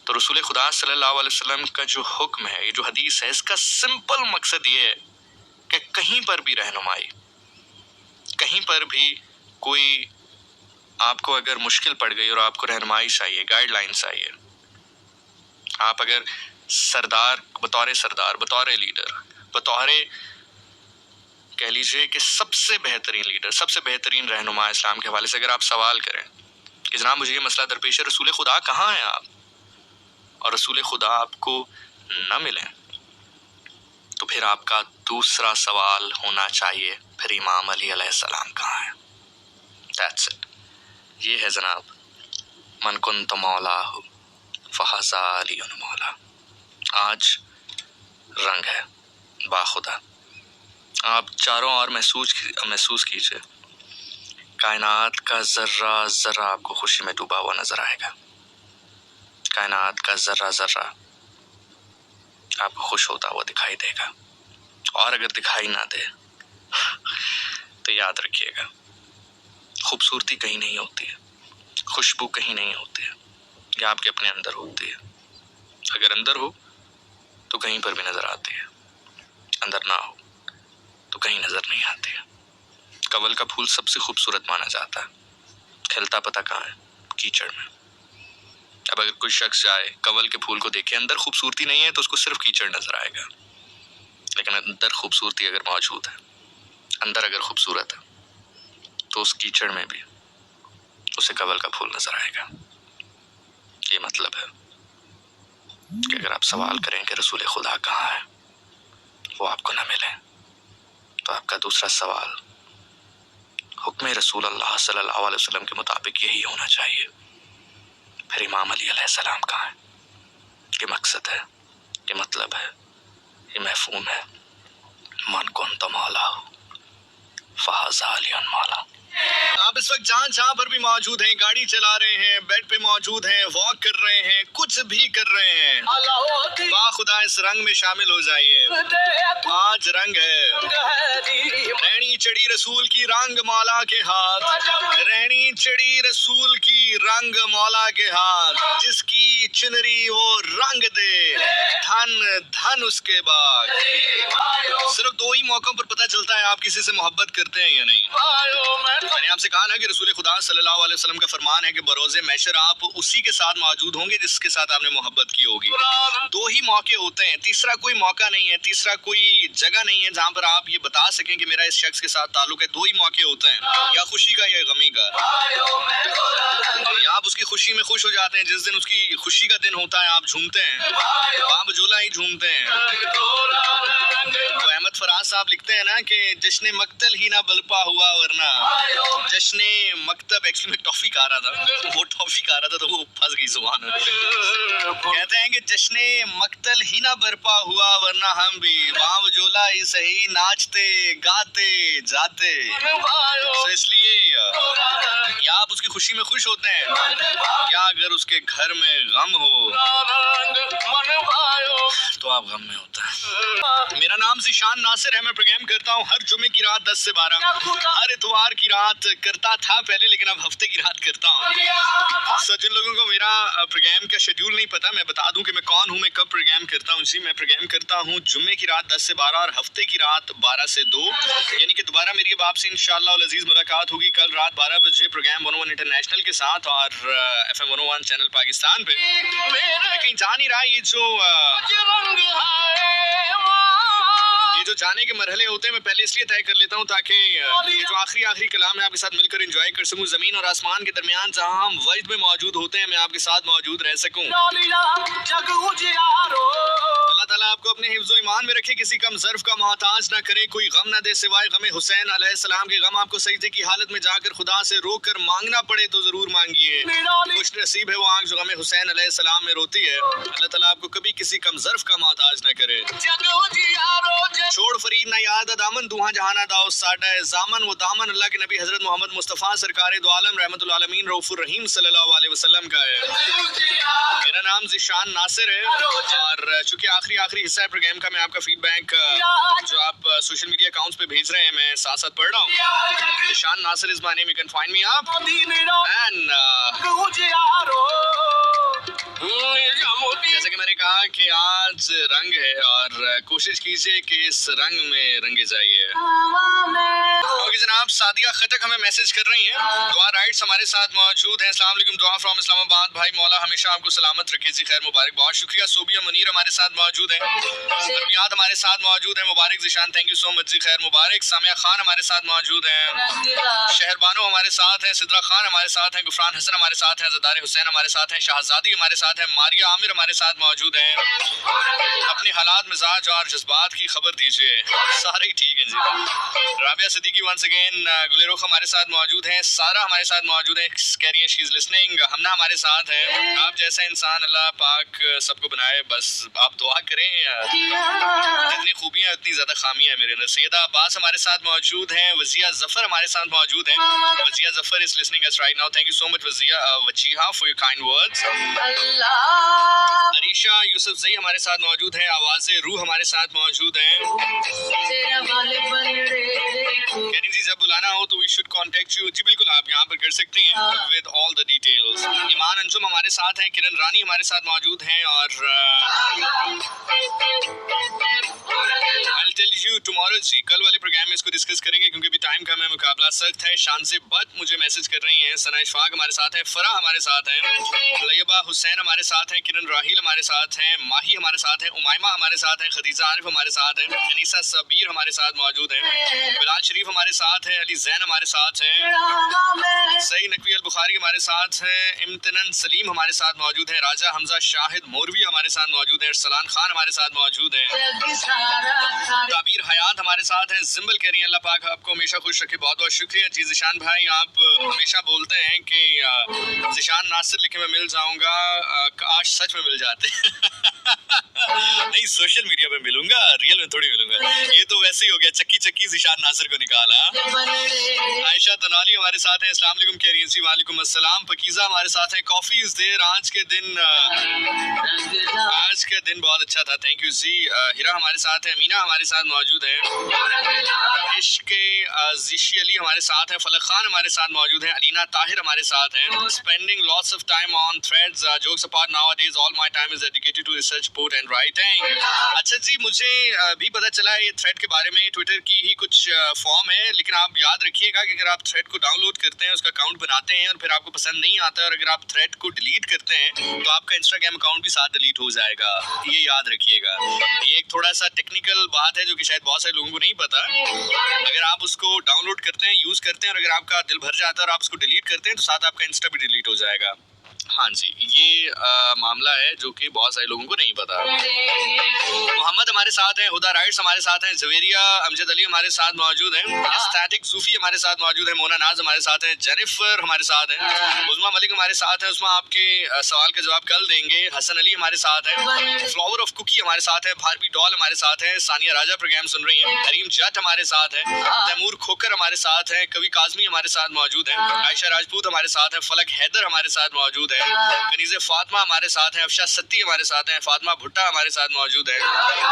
S1: तो रसूल खुदा सल्लल्लाहु अलैहि वसल्लम का जो हुक्म है, ये जो हदीस है, इसका सिंपल मकसद ये है कि कहीं पर भी रहनुमाई, कहीं पर भी कोई आपको अगर मुश्किल पड़ गई और आपको रहनुमाई चाहिए, गाइडलाइन चाहिए, आप अगर सरदार, बतौर लीडर, बतौर कह लीजिए कि सबसे बेहतरीन लीडर, सबसे बेहतरीन रहनुमा इस्लाम के हवाले से अगर आप सवाल करें कि जनाब मुझे ये मसला दरपेश है, रसूल खुदा कहाँ हैं आप, और रसूल खुदा आपको न मिले, तो फिर आपका दूसरा सवाल होना चाहिए फिर इमाम अली अलैहिस्सलाम कहाँ है। That's it। ये है जनाब मन कुन्त मौलाहु फहज़ा अलीयुन मौला। आज रंग है बाखुदा। आप चारों ओर महसूस कीजिए, कायनात का जर्रा जर्रा आपको खुशी में डूबा हुआ नजर आएगा। कायनात का जर्रा जर्रा आपको खुश होता हुआ दिखाई देगा, और अगर दिखाई ना दे तो याद रखिएगा, खूबसूरती कहीं नहीं होती है, खुशबू कहीं नहीं होती है, ये आपके अपने अंदर होती है। अगर अंदर हो तो कहीं पर भी नजर आती है, अंदर ना हो तो कहीं नजर नहीं आती है। कवल का फूल सबसे खूबसूरत माना जाता है, खिलता पता कहाँ है? कीचड़ में। अब अगर कोई शख्स जाए कवल के फूल को देखे, अंदर खूबसूरती नहीं है तो उसको सिर्फ कीचड़ नजर आएगा, लेकिन अंदर खूबसूरती अगर मौजूद है, अंदर अगर खूबसूरत है, तो उस कीचड़ में भी उसे कवल का फूल नजर आएगा। ये मतलब है कि अगर आप सवाल करें कि रसूल खुदा कहाँ है, वो आपको ना मिले, तो आपका दूसरा सवाल हुक्म रसूल अल्लाह सल्लल्लाहु अलैहि वसल्लम के मुताबिक यही होना चाहिए, फिर इमाम अली अलैहिस्सलाम कहाँ है। ये मकसद है, ये मतलब है, ये महफूम है। मन कुन्त मौलाहु फहज़ा अलीयुन मौला। आप इस वक्त जहाँ पर भी मौजूद हैं, गाड़ी चला रहे हैं, बेड पे मौजूद हैं, वॉक कर रहे हैं, कुछ भी कर रहे हैं, वाह खुदा इस रंग में शामिल हो जाइए। आज रंग है, रहनी चढ़ी रसूल की रंग मौला के हाथ, रहनी चढ़ी रसूल की रंग मौला के हाथ, जिसकी चुनरी वो रंग दे, धन धन उसके बाग। सिर्फ दो ही मौकों पर पता चलता है आप किसी से मोहब्बत करते हैं या नहीं। मैंने आपसे कहा ना कि रसूल खुदा सल्लल्लाहु अलैहि वसल्लम का फरमान है कि बरोज़े महशर आप उसी के साथ मौजूद होंगे जिसके साथ आपने मोहब्बत की होगी। दो ही मौके होते हैं, तीसरा कोई मौका नहीं है, तीसरा कोई जगह नहीं है जहाँ पर आप ये बता सकें कि मेरा इस शख्स के साथ ताल्लुक है। दो ही मौके होते हैं, या खुशी का या गमी का। या आप उसकी खुशी में खुश हो जाते हैं, जिस दिन उसकी खुशी का दिन होता है आप झूमते हैं, आप जोला ही झूमते हैं। तो अहमद फराज साहब लिखते हैं ना कि जश्न मक्तल ही ना बलपा हुआ वरना जश्न मकतब। एक्चुअली मैं टॉफी खा रहा था, वो टॉफी खा रहा था तो वो फंस गई जुबान में। कहते हैं कि जश्न मक्तल ही ना बरपा हुआ वरना हम भी बाव जोला ही सही नाचते गाते जाते। तो इसलिए या आप उसकी खुशी में खुश होते हैं, या अगर उसके घर में गम हो तो आप गम में होते हैं। मेरा नाम ज़ीशान नासिर है, मैं प्रोग्राम करता हूँ हर जुमे की रात 10 से 12, हर इतवार की रात करता था पहले, लेकिन अब हफ्ते की रात करता हूँ। सो जिन लोगों को मेरा प्रोग्राम का शेड्यूल नहीं पता, मैं बता दूं कि मैं कौन हूँ, मैं कब प्रोग्राम करता हूँ। जी, मैं प्रोग्राम करता हूँ जुम्मे की रात 10 से 12 और हफ्ते की रात 12 से 2, यानी कि दोबारा मेरी अब आपसे इंशाअल्लाह अज़ीज़ मुलाकात होगी कल रात 12 बजे प्रोग्राम 101 इंटरनेशनल के साथ और FM 101 चैनल पाकिस्तान पे। मैं कहीं जा नहीं रहा, ये जो जाने के मरहले होते हैं मैं पहले इसलिए तय कर लेता हूँ ताकि ये जो आखिरी कलाम है आपके साथ मिलकर एंजॉय कर सकूँ। ज़मीन और आसमान के दरमियान जहाँ हम वजद में मौजूद होते हैं, मैं आपके साथ मौजूद रह सकूँ। अल्लाह अल्लाह ताला आपको अपने हिफ्ज़ो ईमान में रखे, किसी कम ज़र्फ का मोहताज ना करे, कोई गम ना दे सिवाय गम हुसैन अलैहिस्सलाम के। गम आपको सजदे की हालत में जाकर खुदा से रोक कर मांगना पड़े तो जरूर मांगिए। खुश नसीब है वो आंख जो गम हुसैन अलैहिस्सलाम में रोती है। अल्लाह ताला आपको कभी किसी कम ज़र्फ का मोहताज ना करे। छोड़ फरीद ना याद दामन दुहा जहाना दाओ साडा जामन वो दामन अल्लाह के नबी हजरत मोहम्मद मुस्तफ़ा सरकार दो आलम रहमतुल आलमीन रऊफुर रहीम सल्लल्लाहु अलैहि वसल्लम का है। मेरा नाम ज़िशान नासिर है और चूंकि आखिरी हिस्सा है प्रोग्राम का, मैं आपका फीडबैक जो आप सोशल मीडिया अकाउंट्स पे भेज रहे हैं मैं साथ साथ पढ़ रहा हूँ। Zeeshan Nasir is my name, you can find me up and जैसे कि मैंने कहा कि आज रंग है और कोशिश कीजिए कि इस रंग में रंगे जाइए। ओके जनाब, सादिया खटक हमें मैसेज कर रही हैं, दुआ राइट्स हमारे साथ मौजूद हैं। अस्सलाम वालेकुम, दुआ फ्रॉम इस्लामाबाद। भाई मौला हमेशा आपको सलामत रखे जी, खैर मुबारक, बहुत शुक्रिया। सोबिया मुनीर हमारे साथ मौजूद हैं, अरबियात हमारे साथ मौजूद हैं, Mubarak Zishan, thank you so much जी, खैर मुबारक। सामिया खान हमारे साथ मौजूद हैं, शहरबानो हमारे साथ हैं, सिद्रा खान हमारे साथ हैं, गुफरान हसन हमारे साथ हैं, ज़दार हुसैन हमारे साथ हैं, शाहजादी हमारे साथ हैं, मारिया आमिर हमारे साथ मौजूद हैं। अपने हालात मिजाज और जज्बात की खबर दीजिए। सारे ही ठीक हैं जी। राबिया सिद्दीकी वंस अगेन, गुलेरुख हमारे साथ मौजूद हैं, सारा हमारे साथ मौजूद है, कह रही है शी इज लिसनिंग। हमना हमारे साथ है। आप जैसा इंसान अल्लाह पाक सबको बनाए, बस आप दुआ करें। जितनी खूबियां उतनी ज्यादा खामियां है मेरे अंदर। सैयदा अब्बास हमारे साथ मौजूद हैं, वजिया जफर हमारे साथ मौजूद हैं, Wajiya Zafar is listening us right now, thank you so much Wajiya for your kind words. Arisha Yousafzai हमारे साथ मौजूद है, आवाज़े रूह हमारे साथ मौजूद हैं। कहनी जी जब बुलाना हो तो वी शुड कांटेक्ट यू, जी बिल्कुल आप यहाँ पर कर सकते हैं विद ऑल द डिटेल्स। ईमान अंजुम हमारे साथ हैं, किरण रानी हमारे साथ मौजूद हैं और I'll tell you tomorrow जी, कल वाले प्रोग्राम में इसको डिस्कस करेंगे क्योंकि अभी टाइम कम है, मुकाबला सख्त है। शान से बद मुझे मैसेज कर रही हैं, सना इशफाक हमारे साथ हैं, फरा हमारे साथ हैं, लैबा हुसैन हमारे साथ हैं, किरण राहिल हमारे साथ हैं, माही हमारे साथ हैं, उमायमा हमारे साथ हैं, खदीजा आरिफ हमारे साथ हैं, अनीसा सबीर हमारे साथ मौजूद हैं, बिलाल शरीफ हमारे साथ हैं, अली जैन हमारे साथ हैं, सई नकवी अल बुखारी हमारे साथ हैं, इम्तिनन सलीम हमारे साथ मौजूद हैं, राजा हमजा शाहिद मोरवी हमारे साथ मौजूद हैं, सलान खान हमारे साथ मौजूद हैं, ताबीर हयात हमारे साथ हैं, जिम्बल कह रही हैं अल्लाह पाक आपको हमेशा खुश रखे, बहुत बहुत शुक्रिया जी। ज़िशान भाई आप हमेशा बोलते हैं कि ज़िशान नासिर लिखे मैं मिल जाऊंगा, आज सच में मिल जाते नहीं सोशल मीडिया पे मिलूंगा, रियल में थोड़ी मिलूंगा, ये तो वैसे ही हो गया, चक्की चक्की ज़िशान नासिर को निकाला। आयशा तनाली हमारे साथ हैं, अस्सलाम वालेकुम कह रही हैं जी, वालेकुम अस्सलाम। पकीज़ा हमारे साथ हैं, कॉफी इज देयर, आज के दिन बहुत अच्छा था, थैंक यू जी। हिरा हमारे साथ है, मीना हमारे साथ मौजूद है, इश्क जिशी अली हमारे साथ है, फलक खान हमारे साथ मौजूद है, अलीना ताहिर हमारे साथ हैं। Spending lots of time on threads, jokes apart, nowadays all my time is dedicated to research, post and writing. अच्छा जी, मुझे भी पता चला ये थ्रेड के बारे में, ट्विटर की ही कुछ फॉर्म है, लेकिन आप याद रखिएगा कि अगर आप थ्रेड को डाउनलोड करते हैं, उसका अकाउंट बनाते हैं और फिर आपको पसंद नहीं आता है और अगर आप थ्रेड को डिलीट करते हैं तो आपका इंस्टाग्राम अकाउंट भी साथ डिलीट हो जाएगा, ये याद रखिएगा। ये एक थोड़ा सा टेक्निकल बात है जो कि शायद बहुत सारे लोगों को नहीं पता। अगर आप उसको डाउनलोड करते हैं, यूज करते हैं और अगर आपका दिल भर जाता है और आप उसको डिलीट करते हैं तो साथ आपका इंस्टा भी डिलीट हो जाएगा। हाँ जी, ये मामला है जो कि बहुत सारे लोगों को नहीं पता। मोहम्मद हमारे साथ हैं, हुदा राइट्स हमारे साथ हैं, जवेरिया अमजद अली हमारे साथ मौजूद हैं, एस्थेटिक सूफी हमारे साथ मौजूद है, मोना नाज हमारे साथ हैं, जेनिफर हमारे साथ हैं, उस्मा मलिक हमारे साथ हैं, उस्मा आपके सवाल का जवाब कल देंगे, हसन अली हमारे साथ हैं, फ्लावर ऑफ कुकी हमारे साथ है, भारबी डॉल हमारे साथ है, सानिया राजा प्रोग्राम सुन रही है, करीम जट हमारे साथ है, तैमूर खोकर हमारे साथ है, कवि काजमी हमारे साथ मौजूद है, आयशा राजपूत हमारे साथ है, फलक हैदर हमारे साथ मौजूद है, कनीज़े फातिमा हमारे साथ हैं, अफशा सत्ती हमारे साथ हैं, फातिमा भुट्टा हमारे साथ मौजूद है,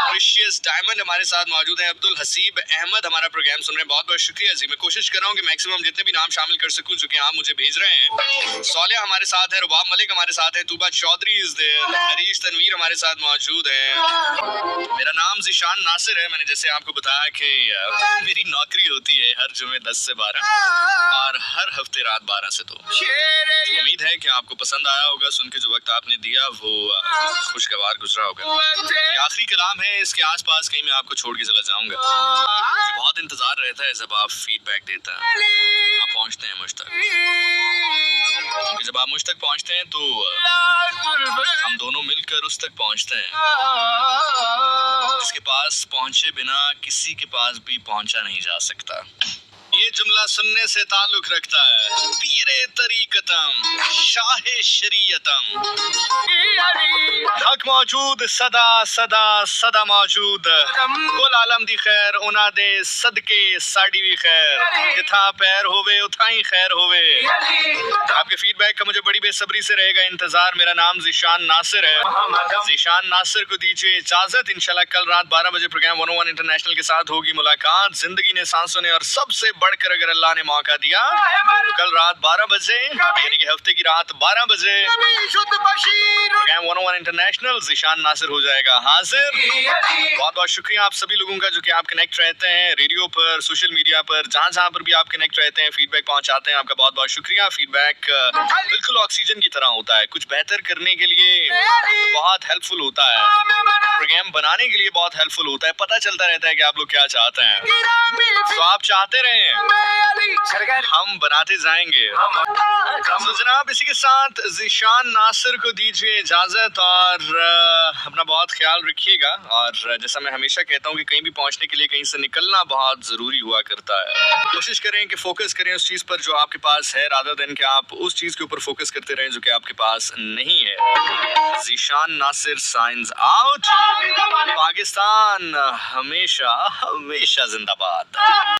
S1: प्रीशियस डायमंड हमारे साथ मौजूद है, अब्दुल हसीब अहमद हमारा प्रोग्राम सुन रहे हैं, बहुत बहुत शुक्रिया जी। मैं कोशिश कर रहा हूँ कि मैक्सिमम जितने भी नाम शामिल कर सकूं जो कि आप मुझे भेज रहे हैं। सोलिया हमारे साथ है, रुबाब मलिक हमारे साथ है, तूबा चौधरी इज देयर, हरीश तनवीर हमारे साथ मौजूद है। मेरा नाम ज़िशान नासिर है, मैंने जैसे आपको बताया कि मेरी नौकरी होती है हर जुमे 10 से 12 और हर हफ्ते रात 12 से 2। उम्मीद है कि आपको पसंद आया होगा, सुन के जो वक्त आपने दिया वो खुशगवार गुजरा होगा। ये आखिरी कलाम है, इसके आसपास कहीं मैं आपको छोड़ के चला जाऊंगा। मुझे बहुत इंतजार रहता है जब आप फीडबैक देता है, आप पहुंचते हैं मुझ तक, क्योंकि जब आप मुझ तक पहुंचते हैं तो हम दोनों मिल कर उस तक पहुंचते हैं जिसके पास पहुंचे बिना किसी के पास भी पहुंचा नहीं जा सकता। ये जुमला सुनने से ताल्लुक रखता है पीरे तरीकतम शाहे शरीयतम। हक मौजूद सदा सदा सदा मौजूद कुल आलम दी खैर उना दे सदके साड़ी भी खैर जिथा पैर होवे उठाई खैर होवे। आपके फीडबैक का मुझे बड़ी बेसब्री से रहेगा इंतजार। मेरा नाम ज़ीशान नासिर है। ज़ीशान नासिर को दीजिए इजाजत। इंशाल्लाह कल रात 12 बजे प्रोग्राम 101 इंटरनेशनल के साथ होगी मुलाकात। जिंदगी ने सांसों ने और सबसे बढ़कर अगर अल्लाह ने मौका दिया तो कल रात 12 बजे यानी कि हफ्ते की रात 12 बजे प्रोग्राम 101 इंटरनेशनल ज़ीशान नासिर हो जाएगा हाजिर। बहुत बहुत शुक्रिया आप सभी लोगों का जो कि आप कनेक्ट रहते हैं रेडियो पर, सोशल मीडिया पर, जहां पर भी आप कनेक्ट रहते हैं, फीडबैक पहुंचाते हैं। आपका बहुत बहुत शुक्रिया। फीडबैक बिल्कुल ऑक्सीजन की तरह होता है, कुछ बेहतर करने के लिए बहुत हेल्पफुल होता है, प्रोग्राम बनाने के लिए बहुत हेल्पफुल होता है। पता चलता रहता है कि आप लोग क्या चाहते हैं, तो आप चाहते रहें हम बनाते जाएंगे। तो जनाब इसी के साथ ज़ीशान नासिर को दीजिए इजाजत और अपना बहुत ख्याल रखिएगा। और जैसा मैं हमेशा कहता हूँ कि कहीं भी पहुंचने के लिए कहीं से निकलना बहुत जरूरी हुआ करता है। कोशिश करें कि फोकस करें उस चीज पर जो आपके पास है, रादर देन कि आप उस चीज के ऊपर फोकस करते रहें जो कि आपके पास नहीं है। Zeeshan Nasir signs out. पाकिस्तान हमेशा हमेशा जिंदाबाद।